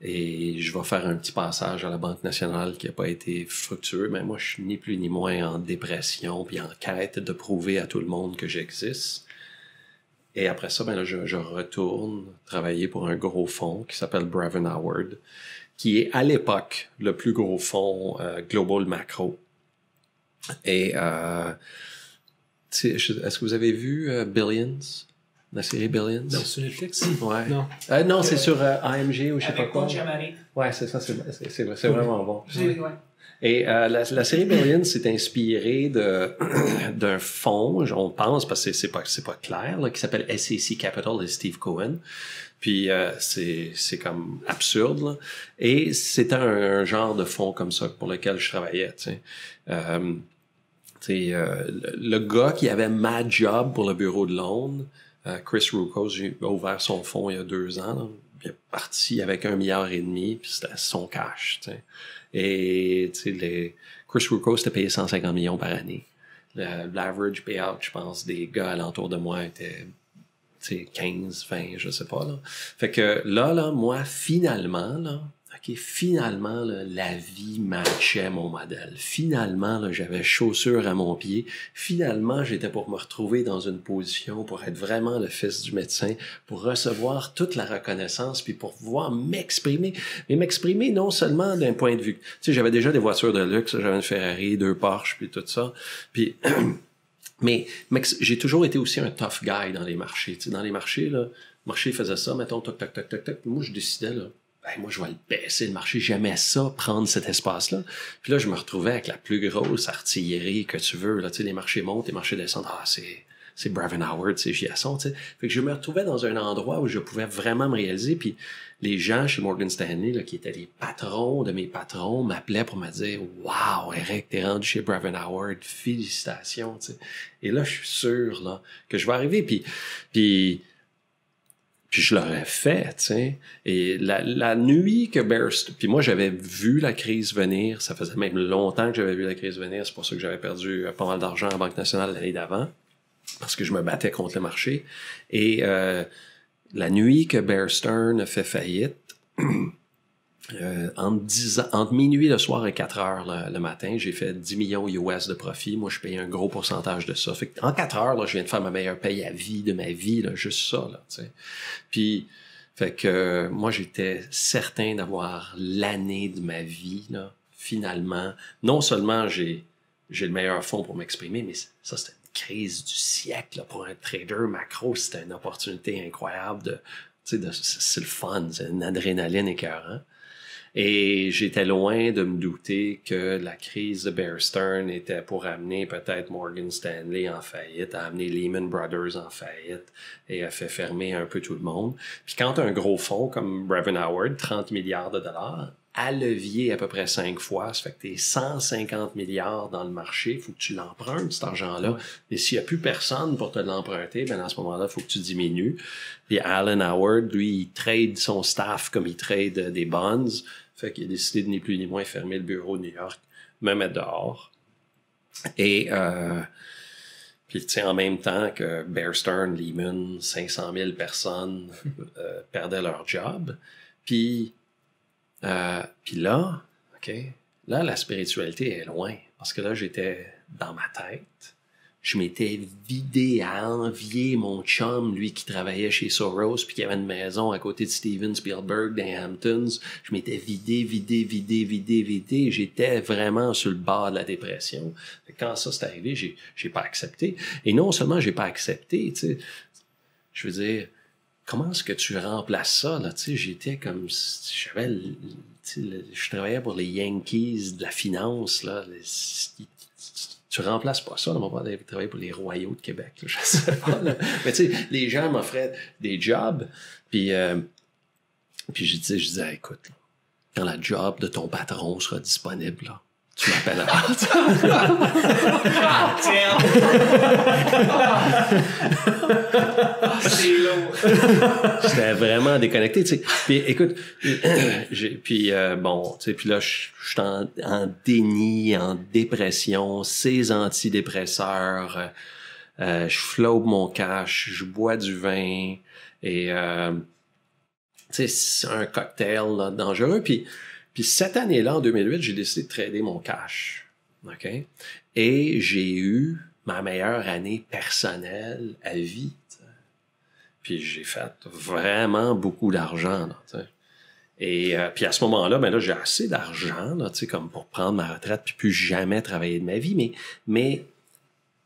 Et je vais faire un petit passage à la Banque nationale qui n'a pas été fructueux. Mais moi, je suis ni plus ni moins en dépression puis en quête de prouver à tout le monde que j'existe. Et après ça, ben là, je retourne travailler pour un gros fonds qui s'appelle Braven Howard, qui est à l'époque le plus gros fonds global macro. Et est-ce que vous avez vu Billions? La série Billions? Non, sur Netflix? Ouais. Non. Non, c'est sur AMG ou je sais pas quoi. Avec Ouais, c'est ça, c'est vraiment bon. ouais. Et la série Billions s'est inspirée d'un fonds, on pense, parce que c'est pas clair, là, qui s'appelle SEC Capital de Steve Cohen. Puis c'est comme absurde, là. Et c'était un genre de fonds comme ça pour lequel je travaillais, tu sais. Le gars qui avait ma job pour le bureau de Londres, Chris Rucos, j'ai ouvert son fonds il y a 2 ans. Là. Il est parti avec 1,5 milliard, puis c'était son cash. T'sais. Et Chris Rucos était payé 150 millions par année. L'average payout, je pense, des gars alentour de moi était 15, 20, je sais pas. Là. Fait que là, moi, finalement, là, la vie matchait mon modèle. Finalement, là, j'avais chaussures à mon pied. Finalement, j'étais pour me retrouver dans une position pour être vraiment le fils du médecin, pour recevoir toute la reconnaissance, puis pour pouvoir m'exprimer. Mais m'exprimer non seulement d'un point de vue... Tu sais, j'avais déjà des voitures de luxe, j'avais une Ferrari, 2 Porsche, puis tout ça. Puis... Mais j'ai toujours été aussi un tough guy dans les marchés. Tu sais, dans les marchés, là, le marché faisait ça, mettons, toc, toc, toc, toc, toc. Moi, je décidais, là, moi, je vais le baisser, le marché. J'aimais ça, prendre cet espace-là. Puis là, je me retrouvais avec la plus grosse artillerie que tu veux. Là, tu sais, les marchés montent, les marchés descendent. Ah, c'est Braven Howard, c'est Giasson, tu sais. Fait que je me retrouvais dans un endroit où je pouvais vraiment me réaliser. Puis les gens chez Morgan Stanley, là, qui étaient les patrons de mes patrons, m'appelaient pour me dire « Wow, Eric, t'es rendu chez Braven Howard. Félicitations, tu sais. » Et là, je suis sûr, là, que je vais arriver. Puis je l'aurais fait, tu sais. Et la nuit que Bear Stearns... Puis moi, j'avais vu la crise venir. Ça faisait même longtemps que j'avais vu la crise venir. C'est pour ça que j'avais perdu pas mal d'argent à la Banque nationale l'année d'avant. Parce que je me battais contre le marché. Et la nuit que Bear Stearns a fait faillite... entre minuit le soir et 4 heures le matin, j'ai fait 10 millions US de profit. Moi, je paye un gros pourcentage de ça. Fait que en 4 heures, là, je viens de faire ma meilleure paye à vie de ma vie, là, juste ça, là, tu sais. Puis, fait que moi, j'étais certain d'avoir l'année de ma vie, là, finalement. Non seulement j'ai le meilleur fonds pour m'exprimer, mais ça, c'était une crise du siècle, là, pour un trader macro. C'était une opportunité incroyable c'est le fun, c'est une adrénaline écœurante. Et j'étais loin de me douter que la crise de Bear Stearns était pour amener peut-être Morgan Stanley en faillite, a amené Lehman Brothers en faillite et a fait fermer un peu tout le monde. Puis quand un gros fonds comme Braven Howard, 30 milliards de dollars, à levier à peu près 5 fois, ça fait que t'es 150 milliards dans le marché, il faut que tu l'empruntes, cet argent-là. Et s'il n'y a plus personne pour te l'emprunter, ben à ce moment-là, il faut que tu diminues. Puis Alan Howard, lui, il trade son staff comme il trade des bonds, fait qu'il a décidé de ni plus ni moins fermer le bureau de New York, me mettre dehors. Et puis, tu sais, en même temps que Bear Stearns, Lehman, 500 000 personnes perdaient leur job. Puis là, OK, là, la spiritualité est loin. Parce que là, j'étais dans ma tête. Je m'étais vidé à envier mon chum, lui qui travaillait chez Soros, puis qui avait une maison à côté de Steven Spielberg dans les Hamptons. Je m'étais vidé. J'étais vraiment sur le bord de la dépression. Quand ça s'est arrivé, j'ai pas accepté. Et non seulement j'ai pas accepté, tu sais, je veux dire, comment est-ce que tu remplaces ça, là, tu sais, j'étais comme, je travaillais pour les Yankees de la finance, là, tu remplaces pas ça, là, mon père avait travaillé pour les Royaux de Québec, là, je sais pas, là. Mais tu sais, les gens m'offraient des jobs, puis je disais, écoute, là, quand la job de ton patron sera disponible, là, tu m'appelles C'est lourd. J'étais vraiment déconnecté, tu sais. Puis écoute, bon, tu sais, puis là, je suis en déni, en dépression, ces antidépresseurs, je flobe mon cash, je bois du vin, et tu sais, c'est un cocktail là, dangereux. Puis cette année-là, en 2008, j'ai décidé de trader mon cash, OK? Et j'ai eu ma meilleure année personnelle à vie. Puis j'ai fait vraiment beaucoup d'argent, là, tu sais. Et puis à ce moment-là, ben là, j'ai assez d'argent, là, tu sais, comme pour prendre ma retraite puis plus jamais travailler de ma vie. Mais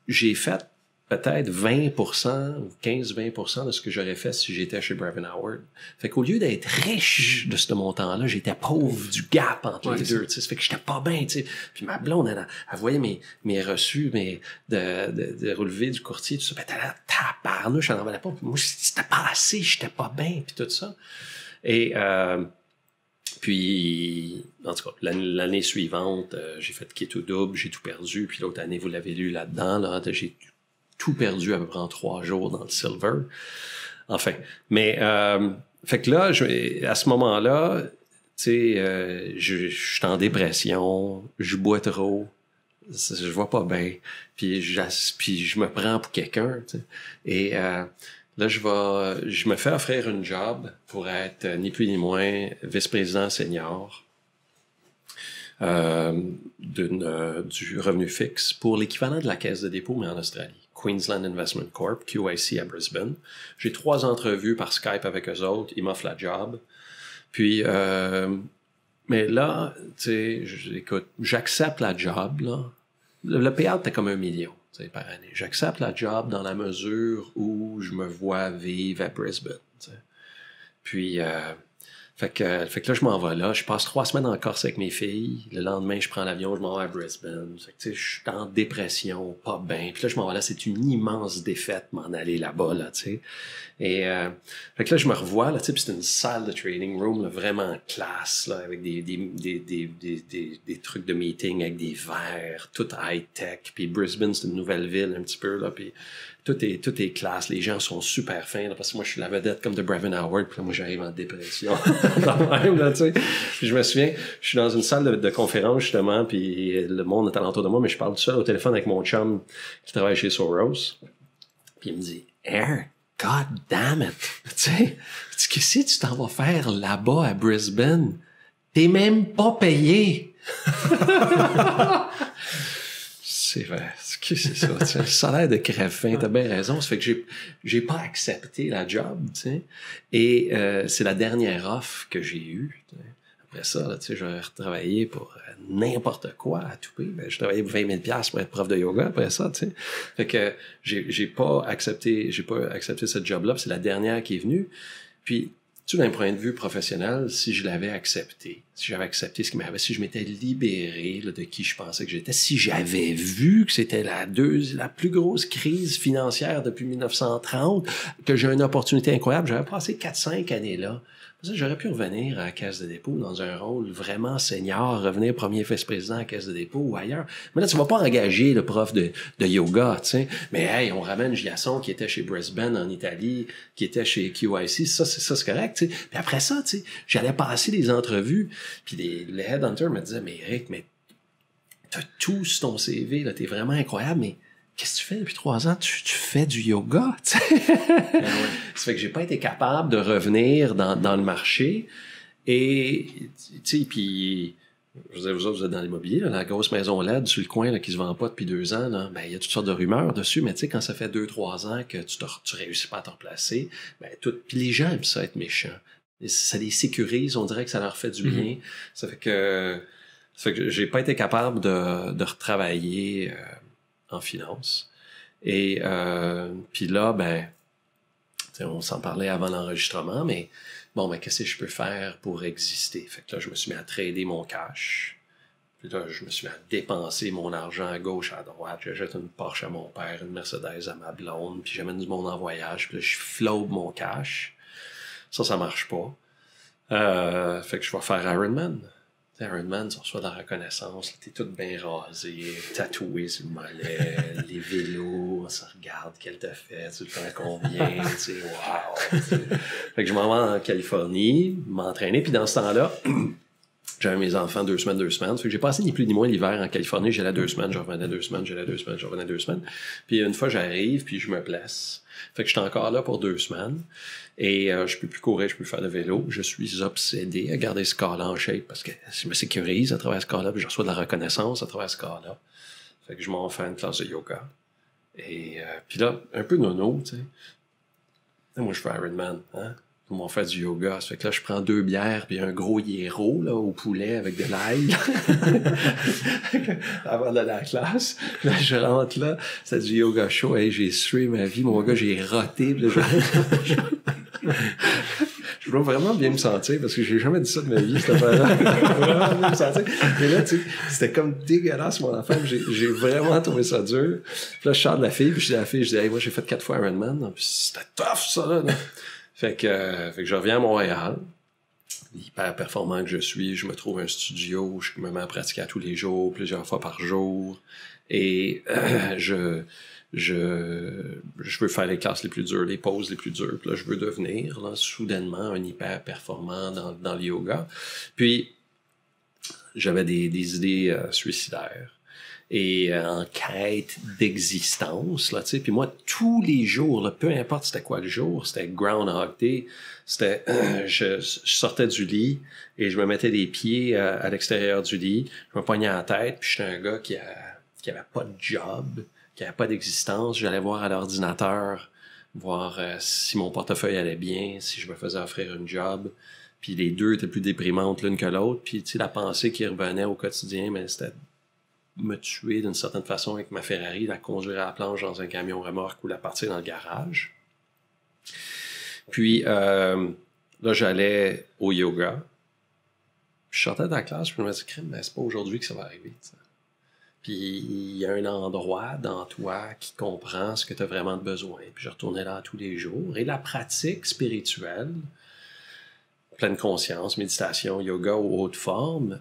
j'ai fait peut-être 20% ou 15-20% de ce que j'aurais fait si j'étais chez Brevin Howard. Fait qu'au lieu d'être riche de ce montant-là, j'étais pauvre du gap entre les deux, tu sais. Ça fait que j'étais pas bien, tu sais. Puis ma blonde, elle voyait mes reçus, de relevé du courtier, tout ça. Ben, t'as la tabarnouche, elle n'en valait pas. Puis moi, c'était pas assez, j'étais pas bien, puis tout ça. Et puis, en tout cas, l'année suivante, j'ai fait quai ou double, j'ai tout perdu. Puis l'autre année, vous l'avez lu là-dedans, là, j'ai tout perdu à peu près en 3 jours dans le silver. Enfin, mais fait que là, à ce moment-là, tu sais, je suis en dépression, je bois trop, je vois pas bien, puis je me prends pour quelqu'un, tu sais. Et là, je me fais offrir une job pour être ni plus ni moins vice-président senior du revenu fixe pour l'équivalent de la caisse de dépôt, mais en Australie. Queensland Investment Corp, QIC à Brisbane. J'ai 3 entrevues par Skype avec eux autres. Ils m'offrent la job. Puis, mais là, tu sais, écoute, j'accepte la job, là. Le payout était comme 1 million, tu sais, par année. J'accepte la job dans la mesure où je me vois vivre à Brisbane, tu sais. Puis, fait que là, je m'en vais là. Je passe 3 semaines en Corse avec mes filles. Le lendemain, je prends l'avion, je m'en vais à Brisbane. Fait que, tu sais, je suis en dépression, pas bien. Puis là, je m'en vais là. C'est une immense défaite m'en aller là-bas, là, tu sais. Et fait que là, je me revois, là, tu sais, puis c'est une salle de trading room, là, vraiment classe, là, avec des trucs de meeting, avec des verres, tout high-tech. Puis Brisbane, c'est une nouvelle ville, un petit peu, là, puis tout est classe. Les gens sont super fins, là, parce que moi, je suis la vedette comme de Brevin Howard, puis là, moi, j'arrive en dépression. Même, là, tu sais. Puis je me souviens, je suis dans une salle de conférence, justement, puis le monde est alentour de moi, mais je parle tout seul au téléphone avec mon chum qui travaille chez Soros. Puis il me dit, Air, God damn it! Tu sais, qu'est-ce que tu t'en vas faire là-bas à Brisbane? T'es même pas payé! C'est vrai. Qu'est-ce que c'est ça? T'sais, le salaire de crève-faim, t'as bien raison. Ça fait que j'ai pas accepté la job, tu sais. Et c'est la dernière offre que j'ai eue. T'sais. Après ça, là, tu sais, j'aurais retravaillé pour n'importe quoi à tout prix. Ben, je travaillais pour 20 000 $ pour être prof de yoga après ça, tu sais. Fait que j'ai pas accepté cette job-là. C'est la dernière qui est venue. Puis, tu sais, d'un point de vue professionnel, si j'avais accepté ce qui m'arrivait, si je m'étais libéré là, de qui je pensais que j'étais, si j'avais vu que c'était la plus grosse crise financière depuis 1930, que j'ai une opportunité incroyable, j'aurais passé 4-5 années là. J'aurais pu revenir à la Caisse de dépôt dans un rôle vraiment senior, revenir premier vice-président à la Caisse de dépôt ou ailleurs. Mais là, tu vas pas engager le prof de yoga, tu sais. Mais hey, on ramène Giasson qui était chez Brisbane en Italie, qui était chez QIC, ça c'est correct, tu sais. Puis après ça, tu sais, j'allais passer des entrevues, puis les headhunters me disaient, mais Eric, mais t'as tout sur ton CV, là, t'es vraiment incroyable, mais qu'est-ce que tu fais depuis 3 ans? Tu fais du yoga, tu sais. Ben ouais. Ça fait que j'ai pas été capable de revenir dans le marché. Et, tu sais, puis, je veux dire, vous autres, vous êtes dans l'immobilier, là, la grosse maison LED sur le coin, là, qui se vend pas depuis 2 ans, là, ben, il y a toutes sortes de rumeurs dessus, mais tu sais, quand ça fait 2-3 ans que tu réussis pas à te replacer, ben, puis les gens aiment ça être méchants. Et ça les sécurise, on dirait que ça leur fait du bien. Ça fait que j'ai pas été capable de retravailler, en finance. Et puis là, ben, on s'en parlait avant l'enregistrement, mais bon, ben, qu'est-ce que je peux faire pour exister? Fait que là, je me suis mis à trader mon cash. Puis là, je me suis mis à dépenser mon argent à gauche, à droite. J'achète une Porsche à mon père, une Mercedes à ma blonde, puis j'amène du monde en voyage, puis là, je flobe mon cash. Ça marche pas. Fait que je vais faire Ironman. Ironman, tu reçois de la reconnaissance, t'es tout bien rasé, tatoué sur le mollet, les vélos, on se regarde, quel t'as fait, tu le fais à combien, tu sais, wow! Fait que je m'en vais en Californie, m'entraîner, puis dans ce temps-là, j'avais mes enfants 2 semaines. Fait que j'ai passé ni plus ni moins l'hiver en Californie, j'allais 2 semaines, je revenais 2 semaines, j'allais 2 semaines, je revenais 2 semaines. Puis une fois, j'arrive, puis je me blesse. Fait que j'étais encore là pour 2 semaines. Et je peux plus courir, je peux plus faire de vélo. Je suis obsédé à garder ce corps-là en shape parce que je me sécurise à travers ce corps-là, puis je reçois de la reconnaissance à travers ce corps-là. Fait que je m'en fais une classe de yoga. Et puis là, un peu nono, tu sais. Moi, je fais Ironman, hein? Pour m'en faire du yoga. Ça fait que là, je prends 2 bières puis un gros gyro, là, au poulet avec de l'ail. Avant d'aller à la classe. Là, je rentre là. C'est du yoga show. Hey, j'ai sué ma vie. Mon gars, j'ai roté. Là, je dois vraiment bien me sentir parce que j'ai jamais dit ça de ma vie, cette affaire-là. Vraiment bien me sentir. Mais là, tu sais, c'était comme dégueulasse, mon enfant. J'ai vraiment trouvé ça dur. Puis là, je sors de la fille, puis je dis à la fille, je dis, hey, moi, j'ai fait 4 fois Ironman. Puis c'était tough, ça, là. Fait que je reviens à Montréal. Hyper performant que je suis, je me trouve un studio, je me mets à pratiquer à tous les jours, plusieurs fois par jour. Et je veux faire les classes les plus dures, les pauses les plus dures. Puis là, je veux devenir là, soudainement un hyper performant dans le yoga. Puis, j'avais des idées suicidaires et en quête d'existence. Là, tu sais. Puis moi, tous les jours, là, peu importe c'était quoi le jour, c'était Groundhog Day, c'était je sortais du lit et je me mettais les pieds à l'extérieur du lit, je me pognais à la tête, puis j'étais un gars qui avait pas de job, qui avait pas d'existence. J'allais voir à l'ordinateur, voir si mon portefeuille allait bien, si je me faisais offrir une job. Puis les deux étaient plus déprimantes l'une que l'autre. Puis tu sais, la pensée qui revenait au quotidien, mais c'était me tuer d'une certaine façon avec ma Ferrari, la conduire à la planche dans un camion remorque ou la partir dans le garage. Puis là, j'allais au yoga. Je sortais de la classe, puis je me disais, crème, mais c'est pas aujourd'hui que ça va arriver. T'sais. Puis il y a un endroit dans toi qui comprend ce que tu as vraiment besoin. Puis je retournais là tous les jours. Et la pratique spirituelle, pleine conscience, méditation, yoga ou haute forme,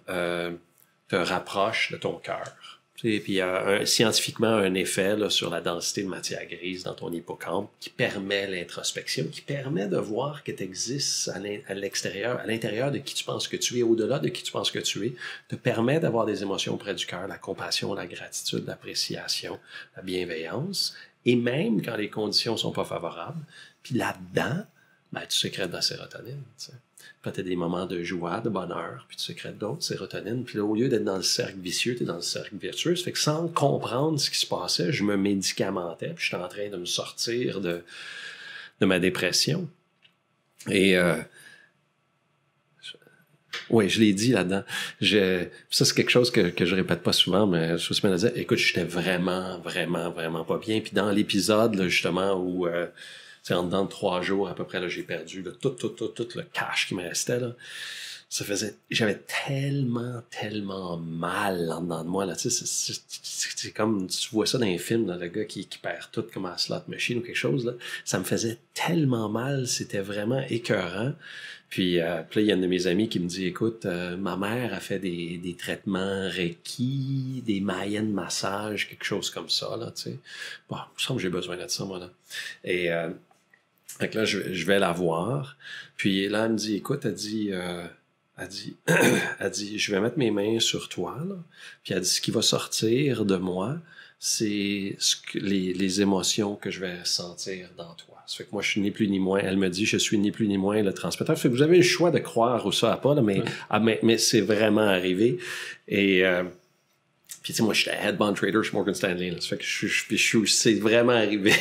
te rapproche de ton cœur. Et puis il y a scientifiquement un effet là, sur la densité de matière grise dans ton hippocampe qui permet l'introspection, qui permet de voir que tu existes à l'extérieur, à l'intérieur de qui tu penses que tu es, au-delà de qui tu penses que tu es, te permet d'avoir des émotions près du cœur, la compassion, la gratitude, l'appréciation, la bienveillance, et même quand les conditions sont pas favorables. Puis là-dedans, ben, tu sécrètes de la sérotonine, tu sais. Puis tu as des moments de joie, de bonheur, puis tu sécrètes d'autres sérotonine. Puis là, au lieu d'être dans le cercle vicieux, tu es dans le cercle vertueux. Ça fait que sans comprendre ce qui se passait, je me médicamentais, puis j'étais en train de me sortir de ma dépression. Et oui, je l'ai dit là-dedans. Ça, c'est quelque chose que je répète pas souvent, mais je me disais, écoute, j'étais vraiment, vraiment, vraiment pas bien. Puis dans l'épisode, là, justement, où... en dedans de 3 jours, à peu près, là, j'ai perdu là, tout le cash qui me restait. Là. J'avais tellement mal en dedans de moi. Là, c'est comme, tu vois ça dans les films, là, le gars qui perd tout comme un slot machine ou quelque chose. Là. Ça me faisait tellement mal, c'était vraiment écœurant. Puis là, il y a une de mes amies qui me dit, écoute, ma mère a fait des traitements Reiki, des Mayennes massage, quelque chose comme ça. Là, tu sais. Bon, il me semble que j'ai besoin de ça, moi. Là. Et donc là, je vais la voir. Puis là, elle me dit, écoute, elle dit, je vais mettre mes mains sur toi. Là. Puis elle dit, ce qui va sortir de moi, c'est les émotions que je vais sentir dans toi. Ça fait que moi, je suis ni plus ni moins. Elle me dit, je suis ni plus ni moins le transmetteur. Ça fait que vous avez le choix de croire ou ça à pas, là, mais c'est vraiment arrivé. Et puis tu sais, moi, j'étais headband trader chez Morgan Stanley. Là. Ça fait que c'est vraiment arrivé.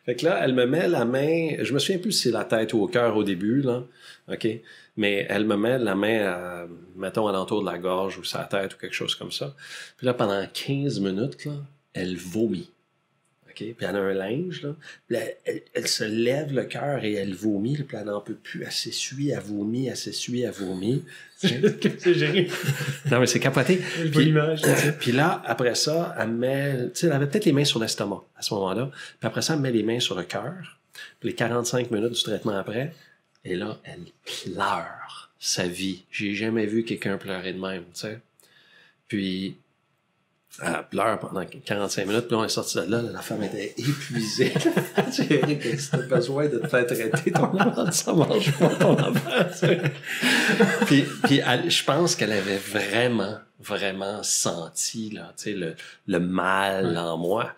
Fait que là, elle me met la main, je me souviens plus si c'est la tête ou au cœur au début, là, OK? Mais elle me met la main, mettons, alentour de la gorge ou sa tête ou quelque chose comme ça. Puis là, pendant 15 minutes, là, elle vomit. OK? Puis elle a un linge, là. Puis là, elle se lève le cœur et elle vomit. Puis elle n'en peut plus. Elle s'essuie, elle vomit, elle s'essuie, elle vomit. C'est génial. Non, mais c'est capoté. Je vois l'image. Puis là, après ça, elle met... Tu sais, elle avait peut-être les mains sur l'estomac à ce moment-là. Puis après ça, elle met les mains sur le cœur. Puis les 45 minutes du traitement après, et là, elle pleure. sa vie. J'ai jamais vu quelqu'un pleurer de même, tu sais. Puis, elle pleure pendant 45 minutes, puis là, on est sorti de là, la femme était épuisée. Tu sais, Eric, si t'as besoin de te faire traiter ton enfant, ça marche pas ton enfant, tu sais. Puis je pense qu'elle avait vraiment senti, là, tu sais, le mal en moi.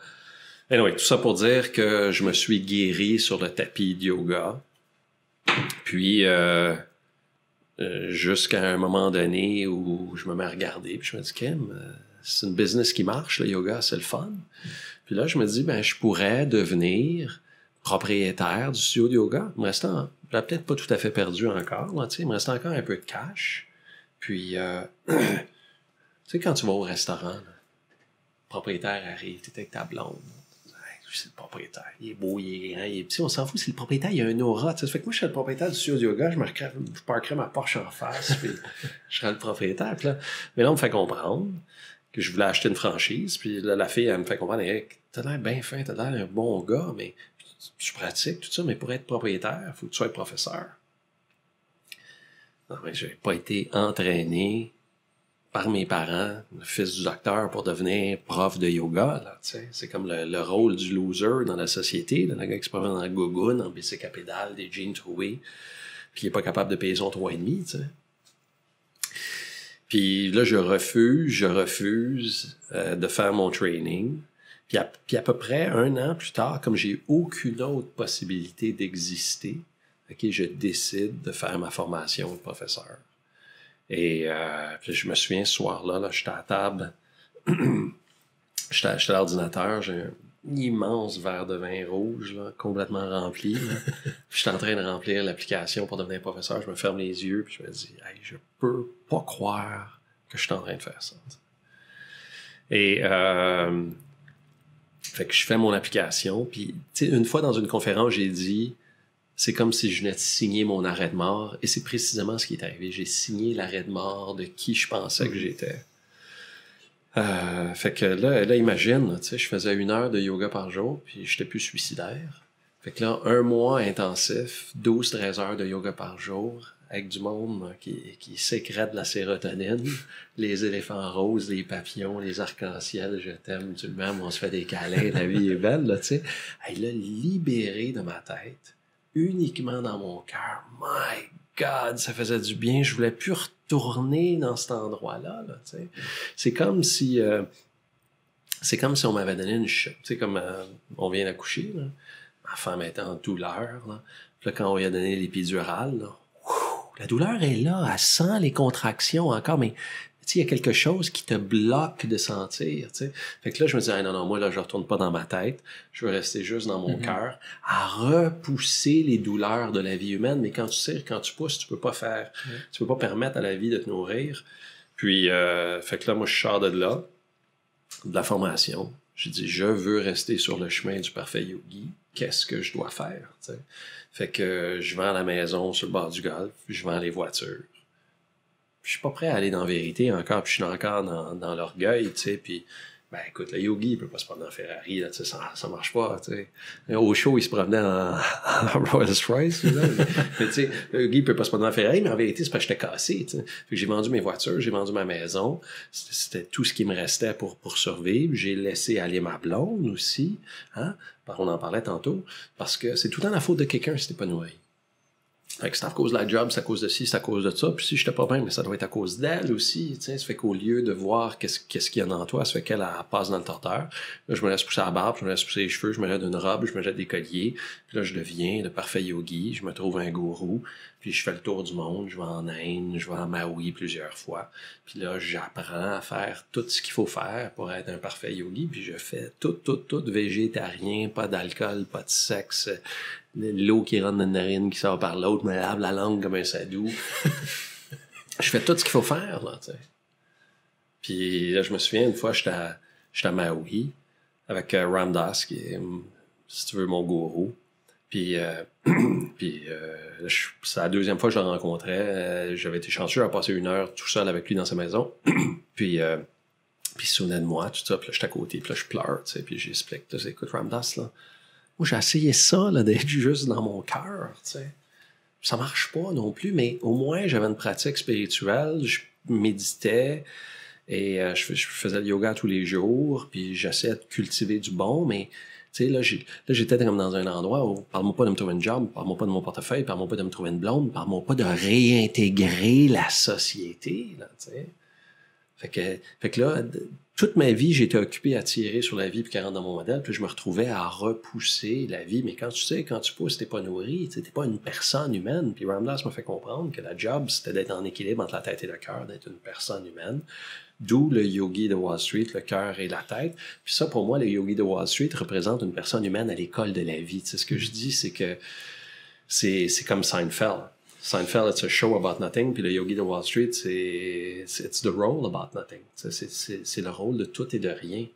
Anyway, tout ça pour dire que je me suis guéri sur le tapis de yoga. Puis, jusqu'à un moment donné où je me mets à regarder, puis je me dis, Kim, c'est une business qui marche, le yoga, c'est le fun. Puis là, je me dis, ben, je pourrais devenir propriétaire du studio de yoga. Il me restait, peut-être pas tout à fait perdu encore, là, tu sais, il me restait encore un peu de cash. Puis, tu sais, quand tu vas au restaurant, là, le propriétaire arrive, t'es avec ta blonde. C'est le propriétaire. Il est beau, il est grand, il est petit. On s'en fout, c'est le propriétaire, il a un aura. Tu sais. Ça fait que moi, je suis le propriétaire du studio de yoga, je parquerais ma Porsche en face, puis je serais le propriétaire. Puis là, mais là, on me fait comprendre que je voulais acheter une franchise. Puis là, la fille, elle me fait comprendre, hey, t'as l'air bien fin, t'as l'air un bon gars, mais tu pratiques tout ça, mais pour être propriétaire, il faut que tu sois professeur. Non, mais j'ai pas été entraîné par mes parents, le fils du docteur, pour devenir prof de yoga. Là, c'est comme le rôle du loser dans la société, là, le gars qui se promène dans la gougoune, en bicycle à pédale, des jeans troués, puis qui n'est pas capable de payer son 3,5. Tu sais. Puis là, je refuse de faire mon training. Puis à peu près 1 an plus tard, comme j'ai aucune autre possibilité d'exister, okay, je décide de faire ma formation de professeur. Et puis je me souviens, ce soir-là, j'étais à table, j'étais à l'ordinateur, j'ai un immense verre de vin rouge, là, complètement rempli. Là. Puis j'étais en train de remplir l'application pour devenir professeur. Je me ferme les yeux, puis je me dis, hey, je peux pas croire que je suis en train de faire ça. Et fait que je fais mon application, puis une fois dans une conférence, j'ai dit, c'est comme si je venais de signer mon arrêt de mort. Et c'est précisément ce qui est arrivé. J'ai signé l'arrêt de mort de qui je pensais que j'étais. Fait que là imagine, tu sais, je faisais 1 heure de yoga par jour, puis j'étais plus suicidaire. Fait que là, 1 mois intensif, 12-13 heures de yoga par jour, avec du monde qui sécrète de la sérotonine, les éléphants roses, les papillons, les arcs-en-ciel, je t'aime, tu m'aimes, on se fait des câlins, la vie est belle, là, tu sais. Elle l'a libéré de ma tête. Uniquement dans mon cœur. My God, ça faisait du bien. Je voulais plus retourner dans cet endroit-là. Là, tu sais. C'est comme si on m'avait donné une chute. Tu sais, comme on vient d'accoucher. Là. Ma femme était en douleur. Là. Puis là, quand on lui a donné l'épidurale, là, la douleur est là. Elle sent les contractions encore, mais il y a quelque chose qui te bloque de sentir. T'sais. Fait que là, je me dis, ah, non, moi, là, je retourne pas dans ma tête. Je veux rester juste dans mon cœur, à repousser les douleurs de la vie humaine. Mais quand tu tires, quand tu pousses, tu peux pas faire, tu peux pas permettre à la vie de te nourrir. Puis, fait que là, moi, je sors de là, de la formation. J'ai dit, je veux rester sur le chemin du parfait yogi. Qu'est-ce que je dois faire? T'sais? Fait que je vends la maison sur le bord du golfe, je vends les voitures. Je suis pas prêt à aller dans la vérité encore, puis je suis encore dans l'orgueil, tu sais, puis ben écoute, le yogi, il peut pas se promener en Ferrari, là, tu sais, ça marche pas, tu sais. Au show, il se promenait en Rolls-Royce, là, mais tu sais, le yogi, il peut pas se promener en Ferrari, mais en vérité, c'est parce que j'étais cassé, tu sais. Fait que j'ai vendu mes voitures, j'ai vendu ma maison, c'était tout ce qui me restait pour survivre. J'ai laissé aller ma blonde aussi, hein, on en parlait tantôt, parce que c'est tout le temps la faute de quelqu'un si t'es pas nourri. Fait que c'est à cause de la job, c'est à cause de ci, c'est à cause de ça. Puis si j'étais pas bien, mais ça doit être à cause d'elle aussi. T'sais. Ça fait qu'au lieu de voir qu'est-ce qu'il y a dans toi, ça fait qu'elle passe dans le torteur. Là, je me laisse pousser la barbe, je me laisse pousser les cheveux, je me jette une robe, je me jette des colliers. Puis là, je deviens le parfait yogi. Je me trouve un gourou. Puis je fais le tour du monde. Je vais en Inde, je vais en Maui plusieurs fois. Puis là, j'apprends à faire tout ce qu'il faut faire pour être un parfait yogi. Puis je fais tout végétarien, pas d'alcool, pas de sexe. L'eau qui rentre dans une narine, qui sort par l'autre, me lave la langue comme un sadou. Je fais tout ce qu'il faut faire, là, tu sais. Puis là, je me souviens, une fois, j'étais à Maui avec Ram Dass, qui est, si tu veux, mon gourou. Puis c'est la 2e fois que je le rencontrais. J'avais été chanceux à passer 1 heure tout seul avec lui dans sa maison. puis il se souvenait de moi, tout ça. Puis là, j'étais à côté, puis là, je pleure, tu sais. Puis j'explique, tu sais, écoute, Ram Dass, là, moi, j'ai essayé ça, là, d'être juste dans mon cœur, tu sais. ça marche pas non plus, mais au moins j'avais une pratique spirituelle, je méditais et je faisais le yoga tous les jours, puis j'essayais de cultiver du bon, mais tu sais, là, j'étais comme dans un endroit où parle-moi pas de me trouver un job, parle-moi pas de mon portefeuille, parle-moi pas de me trouver une blonde, parle-moi pas de réintégrer la société, là, tu sais. Fait que là, toute ma vie, j'étais occupé à tirer sur la vie puis qu'elle rentre dans mon modèle, puis je me retrouvais à repousser la vie. Mais quand tu pousses, t'es pas nourri, t'es pas une personne humaine. Puis Ram Dass m'a fait comprendre que la job, c'était d'être en équilibre entre la tête et le cœur, d'être une personne humaine. D'où le yogi de Wall Street, le cœur et la tête. Puis ça, pour moi, le yogi de Wall Street représente une personne humaine à l'école de la vie. Tu sais, ce que je dis, c'est que c'est comme Seinfeld. Seinfeld, it's a show about nothing, puis le yogi de Wall Street, it's the role about nothing. C'est le rôle de tout et de rien.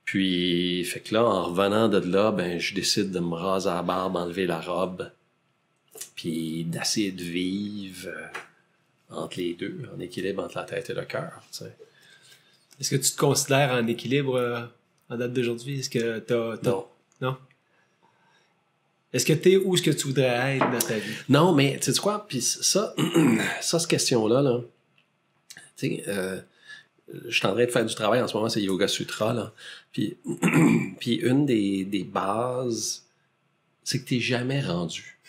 Puis, fait que là, en revenant de là, ben, je décide de me raser la barbe, enlever la robe, puis d'essayer de vivre entre les deux, en équilibre entre la tête et le cœur, tu sais. Est-ce que tu te considères en équilibre en date d'aujourd'hui? Est-ce que Non. Non? Est-ce que tu es où est-ce que tu voudrais être dans ta vie? Non, mais tu sais quoi? Puis ça, cette question-là, là, tu sais, je suis en train de faire du travail en ce moment, c'est Yoga Sutra, là. Puis une des bases, c'est que t'es jamais rendu.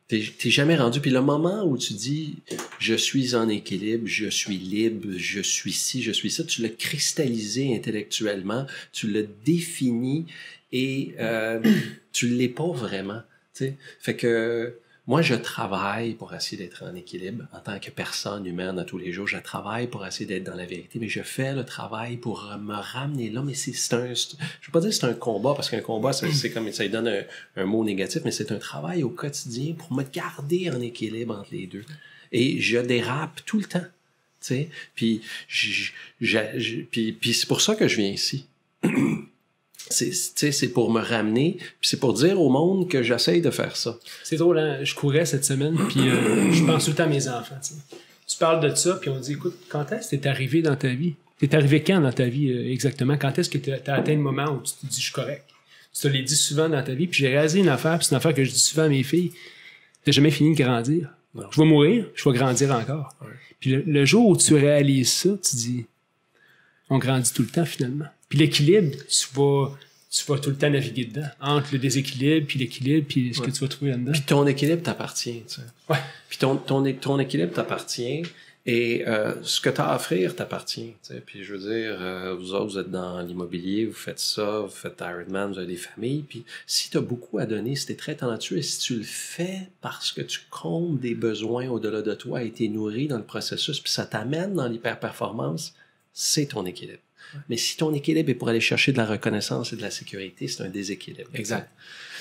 T'es jamais rendu. Puis le moment où tu dis « je suis en équilibre, je suis libre, je suis ci, je suis ça », tu l'as cristallisé intellectuellement, tu l'as défini et tu l'es pas vraiment. T'sais. Fait que moi, je travaille pour essayer d'être en équilibre en tant que personne humaine à tous les jours. Je travaille pour essayer d'être dans la vérité, mais je fais le travail pour me ramener là. Mais je veux pas dire que c'est un combat, parce qu'un combat, c'est comme ça lui donne un mot négatif, mais c'est un travail au quotidien pour me garder en équilibre entre les deux. Et je dérape tout le temps. T'sais. Puis c'est pour ça que je viens ici. C'est pour me ramener, puis c'est pour dire au monde que j'essaye de faire ça. C'est drôle, hein? Je courais cette semaine, puis je pense tout le temps à mes enfants. T'sais. Tu parles de ça, puis on dit, écoute, quand est-ce que t'es arrivé dans ta vie? T'es arrivé quand dans ta vie exactement? Quand est-ce que t'as atteint le moment où tu te dis, je suis correct? Tu te l'as dit souvent dans ta vie, puis j'ai réalisé une affaire, puis c'est une affaire que je dis souvent à mes filles. T'as jamais fini de grandir. Non. Je vais mourir, je vais grandir encore. Ouais. Puis le jour où tu réalises ça, tu dis, on grandit tout le temps finalement. Puis l'équilibre, tu vas tout le temps naviguer dedans, entre le déséquilibre, puis l'équilibre, puis ce que tu vas trouver là-dedans. Puis ton équilibre t'appartient, tu sais. Ouais. Puis ton équilibre t'appartient et ce que tu as à offrir t'appartient, tu sais. Puis je veux dire, vous autres, vous êtes dans l'immobilier, vous faites ça, vous faites Ironman, vous avez des familles, puis si tu as beaucoup à donner, si tu es très talentueux, et si tu le fais parce que tu combles des besoins au-delà de toi et tu es nourri dans le processus, puis ça t'amène dans l'hyper-performance, c'est ton équilibre. Mais si ton équilibre est pour aller chercher de la reconnaissance et de la sécurité, c'est un déséquilibre. Exact.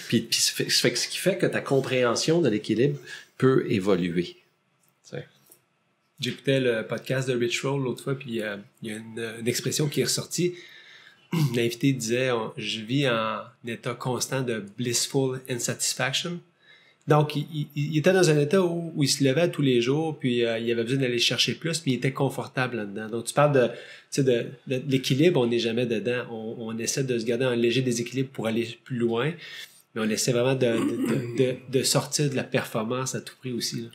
Puis ce qui fait que ta compréhension de l'équilibre peut évoluer. T'sais. J'écoutais le podcast de Rich Roll l'autre fois, puis il y a une expression qui est ressortie. L'invité disait « Je vis en état constant de blissful insatisfaction ». Donc, il était dans un état où il se levait tous les jours, puis il avait besoin d'aller chercher plus, mais il était confortable là-dedans. Donc, tu parles de l'équilibre, on n'est jamais dedans. On essaie de se garder un léger déséquilibre pour aller plus loin, mais on essaie vraiment de sortir de la performance à tout prix aussi. Là.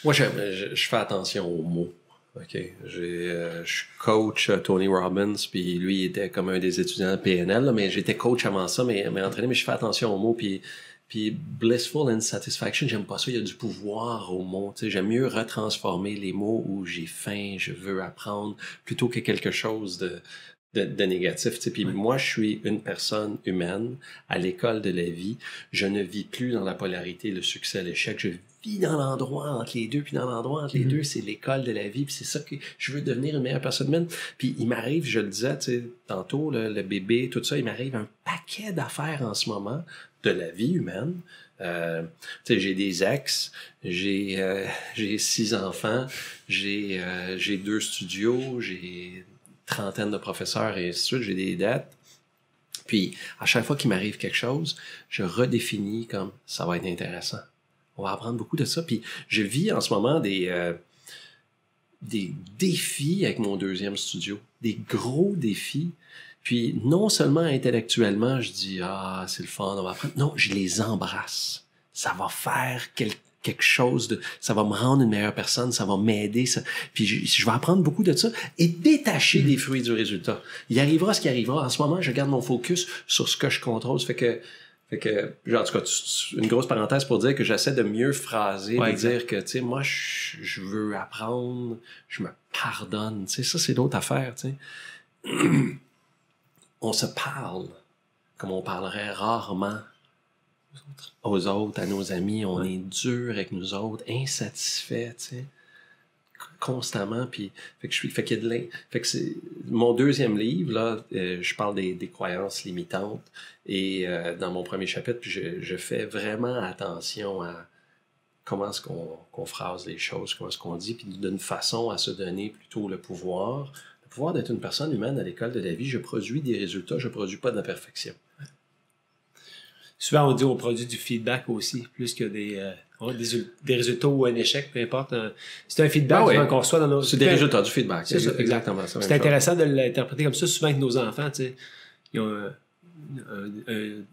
Moi, je fais attention aux mots. Okay. Je coach Tony Robbins, puis lui, il était comme un des étudiants de PNL, là, mais j'étais coach avant ça, mais entraîné, mais je fais attention aux mots, puis blissful insatisfaction, j'aime pas ça, il y a du pouvoir aux mots. Tu sais, j'aime mieux retransformer les mots où j'ai faim, je veux apprendre, plutôt que quelque chose de négatif. Tu sais. Puis moi, je suis une personne humaine à l'école de la vie. Je ne vis plus dans la polarité, le succès, l'échec. Je vis dans l'endroit entre les deux, puis dans l'endroit entre les deux, c'est l'école de la vie, puis c'est ça que je veux devenir une meilleure personne humaine. Puis il m'arrive, je le disais, tu sais, tantôt, le bébé, tout ça, il m'arrive un paquet d'affaires en ce moment de la vie humaine. Tu sais, j'ai des ex, j'ai 6 enfants, j'ai 2 studios, j'ai 30 de professeurs et ainsi de suite, j'ai des dettes. Puis, à chaque fois qu'il m'arrive quelque chose, je redéfinis comme ça va être intéressant. On va apprendre beaucoup de ça. Puis, je vis en ce moment des défis avec mon 2e studio, des gros défis. Puis, non seulement intellectuellement, je dis « Ah, c'est le fun, on va apprendre. » Non, je les embrasse. Ça va faire quelque chose ça va me rendre une meilleure personne, ça va m'aider, puis je vais apprendre beaucoup de ça et détacher les fruits du résultat. Il arrivera ce qui arrivera. En ce moment, je garde mon focus sur ce que je contrôle. Ça fait que, en tout cas, une grosse parenthèse pour dire que j'essaie de mieux phraser, de dire que, tu sais, moi, je veux apprendre, je me pardonne. Tu sais, ça, c'est l'autre affaire, tu sais. On se parle comme on parlerait rarement aux autres, à nos amis. On est dur avec nous autres, insatisfait, tu sais, constamment. Puis, fait qu'il y a de fait que c'est mon deuxième livre, là, je parle des croyances limitantes. Et dans mon premier chapitre, puis je fais vraiment attention à comment est-ce qu'on phrase les choses, comment est-ce qu'on dit, puis d'une façon à se donner plutôt le pouvoir d'être une personne humaine à l'école de la vie. Je produis des résultats, je produis pas de la perfection. Souvent, on dit qu'on produit du feedback aussi, plus que des résultats ou un échec, peu importe. C'est un feedback qu'on reçoit dans nos... C'est des résultats, du feedback. C'est ça, exactement ça. C'est intéressant de l'interpréter comme ça. Souvent, avec nos enfants, tu sais, ils ont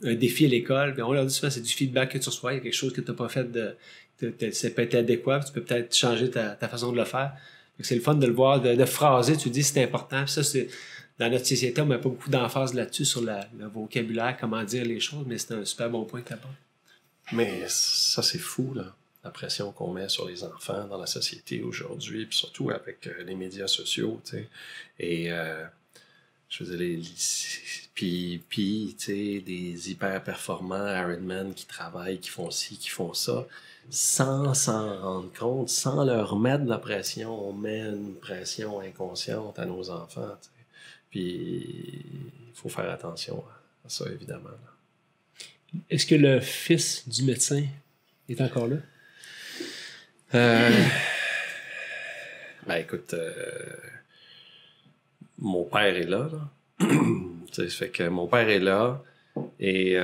un défi à l'école, puis on leur dit souvent, c'est du feedback que tu reçois, il y a quelque chose que tu n'as pas fait, c'est peut-être adéquat, tu peux peut-être changer ta façon de le faire. C'est le fun de le voir, de phraser, tu dis c'est important. Puis ça, c'est dans notre société, on met pas beaucoup d'emphase là-dessus, sur le vocabulaire, comment dire les choses, mais c'est un super bon point que tu apportes. Mais ça, c'est fou, là, la pression qu'on met sur les enfants dans la société aujourd'hui, puis surtout avec les médias sociaux, tu sais. Et, je veux dire, puis tu sais, des hyper performants Ironman qui travaillent, qui font ci, qui font ça, sans s'en rendre compte, sans leur mettre de la pression. On met une pression inconsciente à nos enfants, tu sais. Puis il faut faire attention à ça, évidemment. Là. Est-ce que le fils du médecin est encore là? Ben écoute, mon père est là. Ça fait que mon père est là et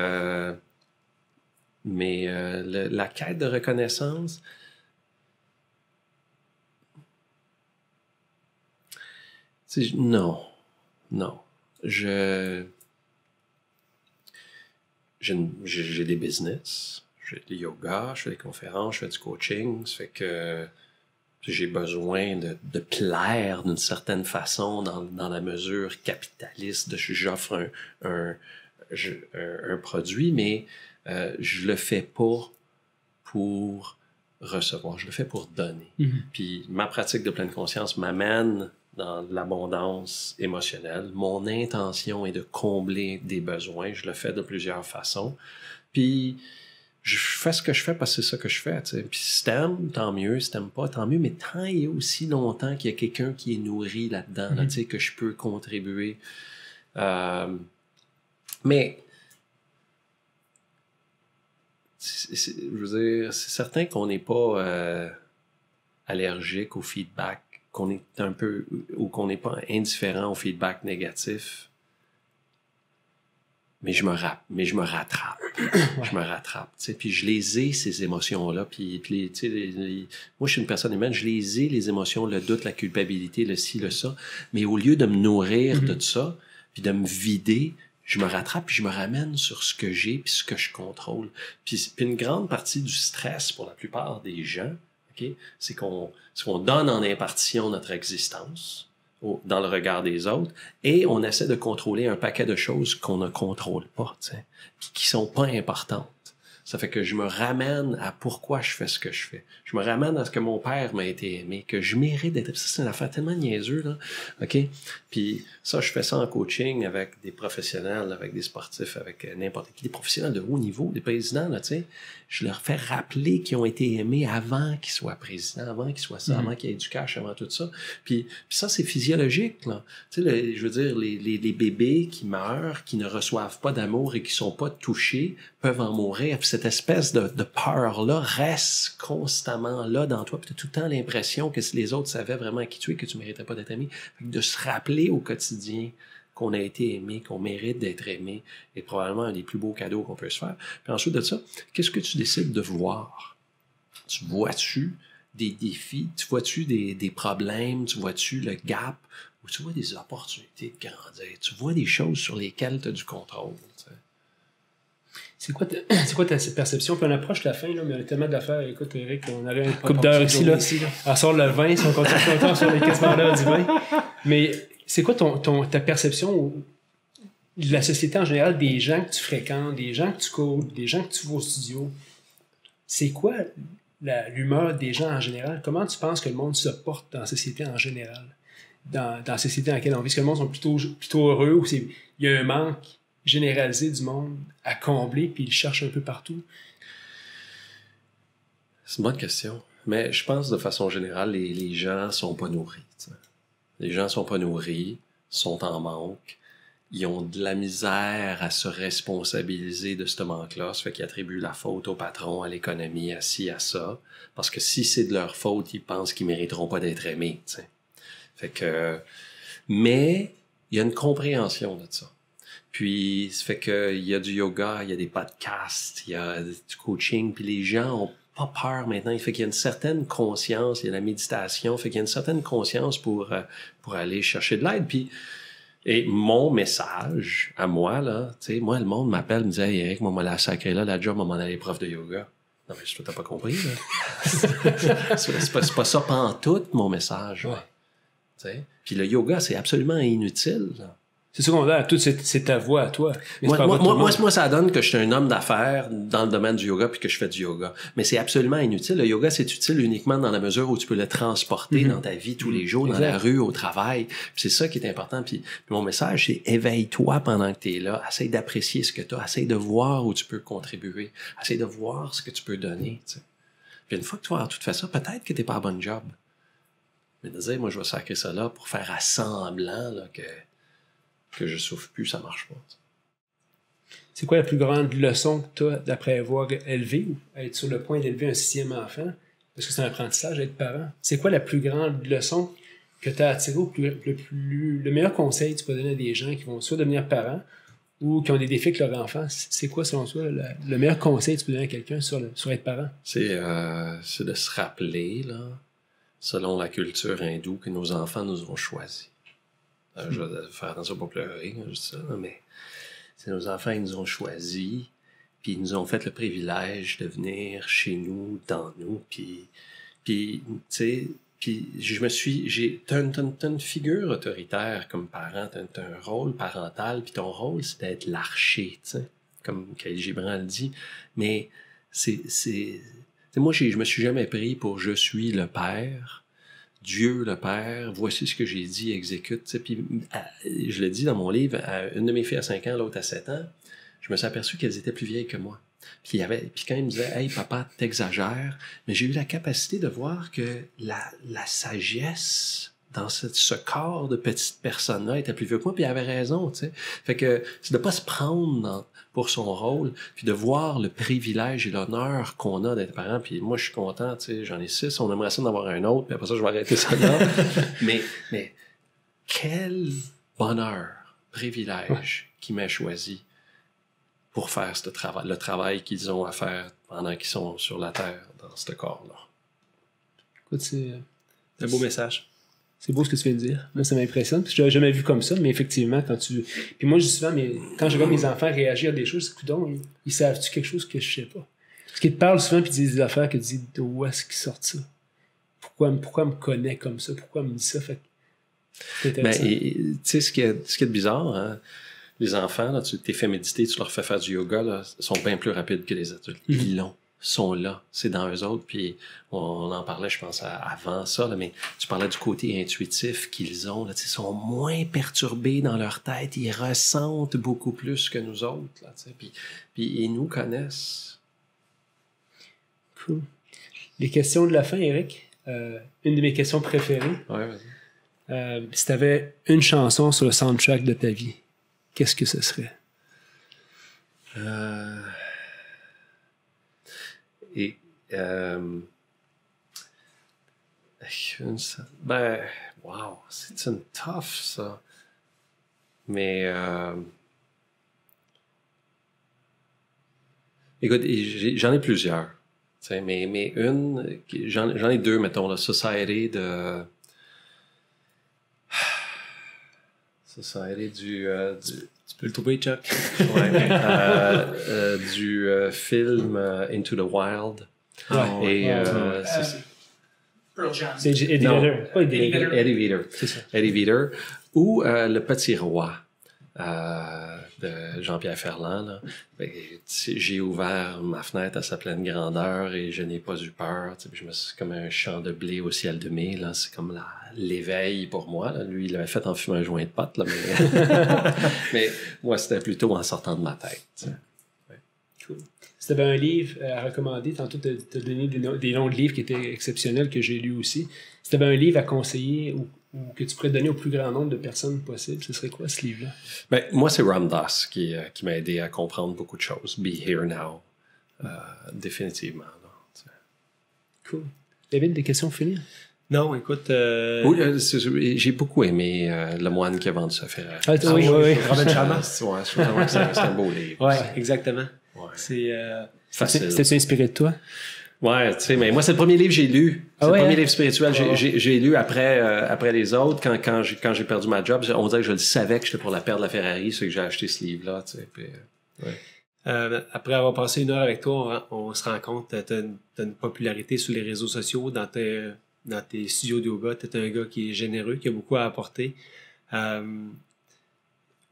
mais la quête de reconnaissance, non. J'ai des business, je fais du yoga, je fais des conférences, je fais du coaching, ça fait que j'ai besoin de plaire d'une certaine façon dans la mesure capitaliste. J'offre un produit, mais je le fais pas pour recevoir, je le fais pour donner. Mm-hmm. Puis ma pratique de pleine conscience m'amène dans l'abondance émotionnelle. Mon intention est de combler des besoins. Je le fais de plusieurs façons. Puis je fais ce que je fais parce que c'est ça que je fais. T'sais. Puis si t'aimes, tant mieux. Si t'aimes pas, tant mieux. Mais tant il y a aussi longtemps qu'il y a quelqu'un qui est nourri là-dedans, là, que je peux contribuer. Mais je veux dire, c'est certain qu'on n'est pas allergique au feedback, qu'on est un peu, ou qu'on n'est pas indifférent au feedback négatif. Mais je me rattrape. Je me rattrape. Puis je les ai, ces émotions-là. Puis moi, je suis une personne humaine. Je les ai, les émotions, le doute, la culpabilité, le ci, le ça. Mais au lieu de me nourrir de ça, puis de me vider, je me rattrape puis je me ramène sur ce que j'ai puis ce que je contrôle. Puis une grande partie du stress pour la plupart des gens, okay, c'est qu'on donne en impartition notre existence dans le regard des autres, et on essaie de contrôler un paquet de choses qu'on ne contrôle pas, puis qui sont pas importantes. Ça fait que je me ramène à pourquoi je fais ce que je fais. Je me ramène à ce que mon père m'a été aimé, que je mérite d'être... Ça, c'est une affaire tellement niaiseuse, là. OK? Puis ça, je fais ça en coaching avec des professionnels, avec des sportifs, avec n'importe qui, des professionnels de haut niveau, des présidents, là, tu sais. Je leur fais rappeler qu'ils ont été aimés avant qu'ils soient présidents, avant qu'ils soient ça, avant qu'il y ait du cash, avant tout ça. Puis ça, c'est physiologique, là. Tu sais, je veux dire, les bébés qui meurent, qui ne reçoivent pas d'amour et qui sont pas touchés, peuvent en mourir. Puis cette espèce de peur-là reste constamment là dans toi. Puis tu as tout le temps l'impression que si les autres savaient vraiment qui tu es, que tu méritais pas d'être aimé. Fait que de se rappeler au quotidien qu'on a été aimé, qu'on mérite d'être aimé, est probablement un des plus beaux cadeaux qu'on peut se faire. Puis ensuite de ça, qu'est-ce que tu décides de voir? Tu vois-tu des défis? Tu vois-tu des problèmes? Tu vois-tu le gap? Ou tu vois des opportunités de grandir? Tu vois des choses sur lesquelles tu as du contrôle? C'est quoi ta perception? Puis on approche la fin, là, mais il y a tellement d'affaires. Écoute, Eric, on aurait une couple d'heures ici. Là. On sort le vin, si on continue longtemps sur les quasiment l'heure du vin. Mais c'est quoi ta perception de la société en général, des gens que tu fréquentes, des gens que tu codes, des gens que tu vois au studio? C'est quoi l'humeur des gens en général? Comment tu penses que le monde se porte dans la société en général? Dans la société dans laquelle on vit? Est-ce que le monde sont plutôt heureux ou il y a un manque généralisé du monde à combler puis ils cherchent un peu partout? C'est une bonne question. Mais je pense de façon générale, les gens sont pas nourris. T'sais. Les gens sont pas nourris, sont en manque. Ils ont de la misère à se responsabiliser de ce manque-là. Ça fait qu'ils attribuent la faute au patron, à l'économie, à ci, à ça. Parce que si c'est de leur faute, ils pensent qu'ils mériteront pas d'être aimés. T'sais. Fait que... Mais il y a une compréhension de ça. Puis, ça fait qu'il y a du yoga, il y a des podcasts, il y a du coaching, puis les gens ont pas peur maintenant. Il fait qu'il y a une certaine conscience, il y a la méditation, fait qu'il y a une certaine conscience pour aller chercher de l'aide. Puis, et mon message à moi, là, tu sais, moi, le monde m'appelle, me dit « Hey, Eric, moi, on m'a sacré là, la job, on m'en allait prof de yoga. » Non, mais toi, t'as pas compris, là. c'est pas ça pantoute, mon message. Ouais. T'sais? Puis le yoga, c'est absolument inutile, là. C'est secondaire, tout c'est ta voix à toi. Moi, ça donne que je suis un homme d'affaires dans le domaine du yoga puis que je fais du yoga. Mais c'est absolument inutile. Le yoga, c'est utile uniquement dans la mesure où tu peux le transporter dans ta vie tous les jours, dans la rue, au travail. Puis c'est ça qui est important. Puis mon message, c'est éveille-toi pendant que tu es là. Essaye d'apprécier ce que tu as. Essaye de voir où tu peux contribuer. Essaye de voir ce que tu peux donner. T'sais. Puis une fois que tu vas avoir tout fait ça, peut-être que tu n'es pas à bon job. Mais de dire, moi, je vais sacrer ça là pour faire à semblant là, que je souffre plus, ça marche pas. C'est quoi la plus grande leçon que tu as d'après avoir élevé ou être sur le point d'élever un 6e enfant? Parce que c'est un apprentissage d'être parent. C'est quoi la plus grande leçon que tu as attirée ou le meilleur conseil que tu peux donner à des gens qui vont soit devenir parents ou qui ont des défis avec leur enfant? C'est quoi, selon toi, le meilleur conseil que tu peux donner à quelqu'un sur être parent? C'est de se rappeler, là, selon la culture hindoue, que nos enfants nous ont choisis. Je vais faire attention pour pleurer, juste ça, mais c'est nos enfants, ils nous ont choisis, puis ils nous ont fait le privilège de venir chez nous, dans nous, puis tu sais, puis t'as une figure autoritaire comme parent, t'as un rôle parental, puis ton rôle, c'est d'être l'archer, tu sais, comme Khalil Gibran le dit, mais moi, je me suis jamais pris pour « je suis le père », Dieu le Père, voici ce que j'ai dit, exécute. Puis, je le dis dans mon livre, une de mes filles à 5 ans, l'autre à 7 ans, je me suis aperçu qu'elles étaient plus vieilles que moi. Puis quand ils me disaient « Hey, papa, t'exagères », mais j'ai eu la capacité de voir que la sagesse dans ce corps de petite personne-là était plus vieux que moi, puis elle avait raison, tu sais. Fait que c'est de pas se prendre pour son rôle, puis de voir le privilège et l'honneur qu'on a d'être parent. Puis moi, je suis content, tu sais, j'en ai 6, on aimerait ça d'en avoir un autre, puis après ça, je vais arrêter ça là. mais quel bonheur, privilège qui m'a choisi pour faire le travail qu'ils ont à faire pendant qu'ils sont sur la terre, dans ce corps-là. Écoute, c'est un beau message. C'est beau ce que tu viens de dire. Moi, ça m'impressionne. Parce que je l'avais jamais vu comme ça, mais effectivement, quand tu... Puis moi, je dis souvent, mais quand je vois mes enfants réagir à des choses, c'est coudonc, ils savent-tu quelque chose que je sais pas? Parce qu'ils te parlent souvent, puis ils disent des affaires que tu dis, d'où est-ce qu'ils sortent ça? Pourquoi elle me connaît comme ça? Pourquoi elle me dit ça? Fait c'est intéressant. Tu sais, ce qui est bizarre, hein? Les enfants, là, tu t'es fait méditer, tu leur fais faire du yoga, là, sont bien plus rapides que les adultes. Ils l'ont. Sont là, c'est dans eux autres, puis on en parlait, je pense, avant ça, là, mais tu parlais du côté intuitif qu'ils ont, là, ils sont moins perturbés dans leur tête, ils ressentent beaucoup plus que nous autres, là, puis ils nous connaissent. Cool. Les questions de la fin, Eric, une de mes questions préférées. Ouais, vas-y. Si tu avais une chanson sur le soundtrack de ta vie, qu'est-ce que ce serait? Wow, c'est une tough, ça. Mais, écoute, j'en ai plusieurs. Mais une, j'en ai deux, mettons, la Society de... C'est ça, elle est du Tu peux le trouver, Chuck. du film Into the Wild. Et Pearl Jam. C'est Eddie Non. Vedder. Pas Eddie Vedder. Eddie Vedder. C'est ça. Eddie Vedder. Ou Le Petit Roi de Jean-Pierre Ferland. Là. Ben, j'ai ouvert ma fenêtre à sa pleine grandeur et je n'ai pas eu peur. Je me suis comme un champ de blé au ciel de mai. Là. C'est comme l'éveil pour moi. Là. Lui, il l'avait fait en fumant un joint de pote. Là, mais moi, c'était plutôt en sortant de ma tête. Ouais. Cool. Si tu avais un livre à recommander, tantôt tu as donné des noms de livres qui étaient exceptionnels que j'ai lus aussi. Si tu avais un livre à conseiller ou que tu pourrais donner au plus grand nombre de personnes possible, ce serait quoi ce livre-là? Ben, moi, c'est Ram Dass qui m'a aidé à comprendre beaucoup de choses. Be Here Now. Définitivement. Non, cool. David, des questions pour finir? Non, écoute... j'ai beaucoup aimé Le Moine qui a vendu sa Ferrari. Oui. Robin Sharma. Ouais, je trouve vraiment que c'est un beau livre. Oui, exactement. Ouais. C'est... Facile. C'était inspiré de toi? Ouais, tu sais, mais moi, c'est le premier livre que j'ai lu. C'est le premier livre spirituel que j'ai lu après les autres. Quand j'ai perdu ma job, on dirait que je le savais que j'étais pour la perdre la Ferrari, c'est que j'ai acheté ce livre-là, tu sais. Puis, après avoir passé une heure avec toi, on se rend compte que tu as une popularité sur les réseaux sociaux, dans tes studios de yoga. Tu es un gars qui est généreux, qui a beaucoup à apporter.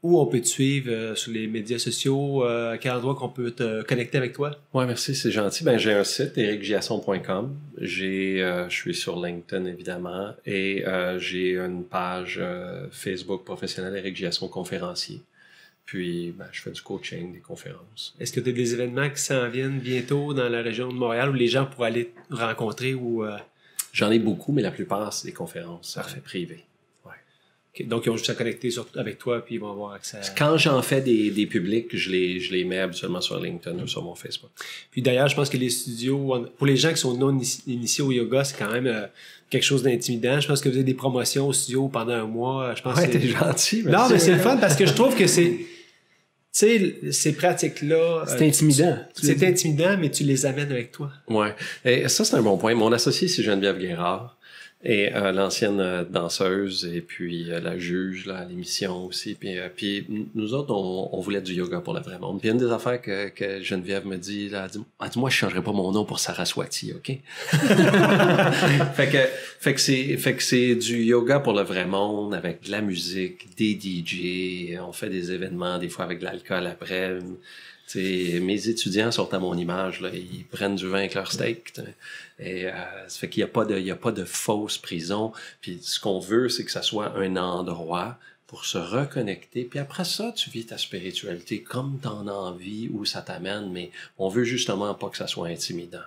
Où on peut te suivre sur les médias sociaux? À quel endroit qu'on peut te connecter avec toi? Ouais, merci, c'est gentil. Ben, j'ai un site, ericgiasson.com. Je suis sur LinkedIn, évidemment. Et j'ai une page Facebook professionnelle, Éric Giasson conférencier. Puis, je fais du coaching, des conférences. Est-ce que tu as des événements qui s'en viennent bientôt dans la région de Montréal où les gens pourraient aller rencontrer ou... J'en ai beaucoup, mais la plupart, c'est des conférences privées. Okay. Donc, ils ont juste à connecter avec toi puis ils vont avoir accès à... Quand j'en fais des publics, je les mets habituellement sur LinkedIn ou sur mon Facebook. Puis d'ailleurs, je pense que les studios, pour les gens qui sont non initiés au yoga, c'est quand même quelque chose d'intimidant. Je pense que vous avez des promotions au studio pendant un mois. Je pense ouais, t'es gentil. Non, mais c'est le fun parce que je trouve que c'est... Tu sais, ces pratiques-là... C'est intimidant. C'est intimidant, mais tu les amènes avec toi. Ouais. Et ça, c'est un bon point. Mon associé, c'est Geneviève Guérard. Et l'ancienne danseuse et puis la juge là, à l'émission aussi. Puis nous autres, on voulait du yoga pour le vrai monde. Puis une des affaires que Geneviève me dit, là, elle dit moi, je changerais pas mon nom pour Saraswati, OK? fait que c'est du yoga pour le vrai monde avec de la musique, des DJ. On fait des événements, des fois avec de l'alcool après. T'sais, mes étudiants sont à mon image, là, ils prennent du vin avec leur steak. Et ça fait qu'il n'y a pas de fausse prison. Puis ce qu'on veut, c'est que ça soit un endroit pour se reconnecter. Puis après ça, tu vis ta spiritualité comme t'en as envie, où ça t'amène, mais on veut justement pas que ça soit intimidant.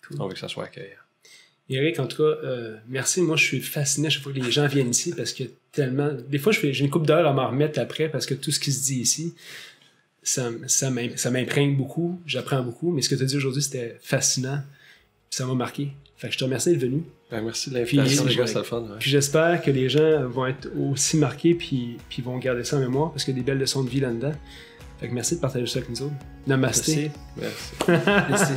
Cool. On veut que ça soit accueillant. Eric, en tout cas, merci. Moi, je suis fasciné à chaque fois que les gens viennent ici parce que tellement... Des fois, j'ai une couple d'heures à m'en remettre après parce que tout ce qui se dit ici... Ça m'imprègne beaucoup, j'apprends beaucoup, mais ce que tu as dit aujourd'hui, c'était fascinant, ça m'a marqué. Fait que je te remercie d'être venu. Merci de l'invitation, les gars, c'est le fun. Ouais. Puis j'espère que les gens vont être aussi marqués puis vont garder ça en mémoire parce qu'il y a des belles leçons de vie là-dedans. Fait que merci de partager ça avec nous autres. Namasté. Merci. Merci.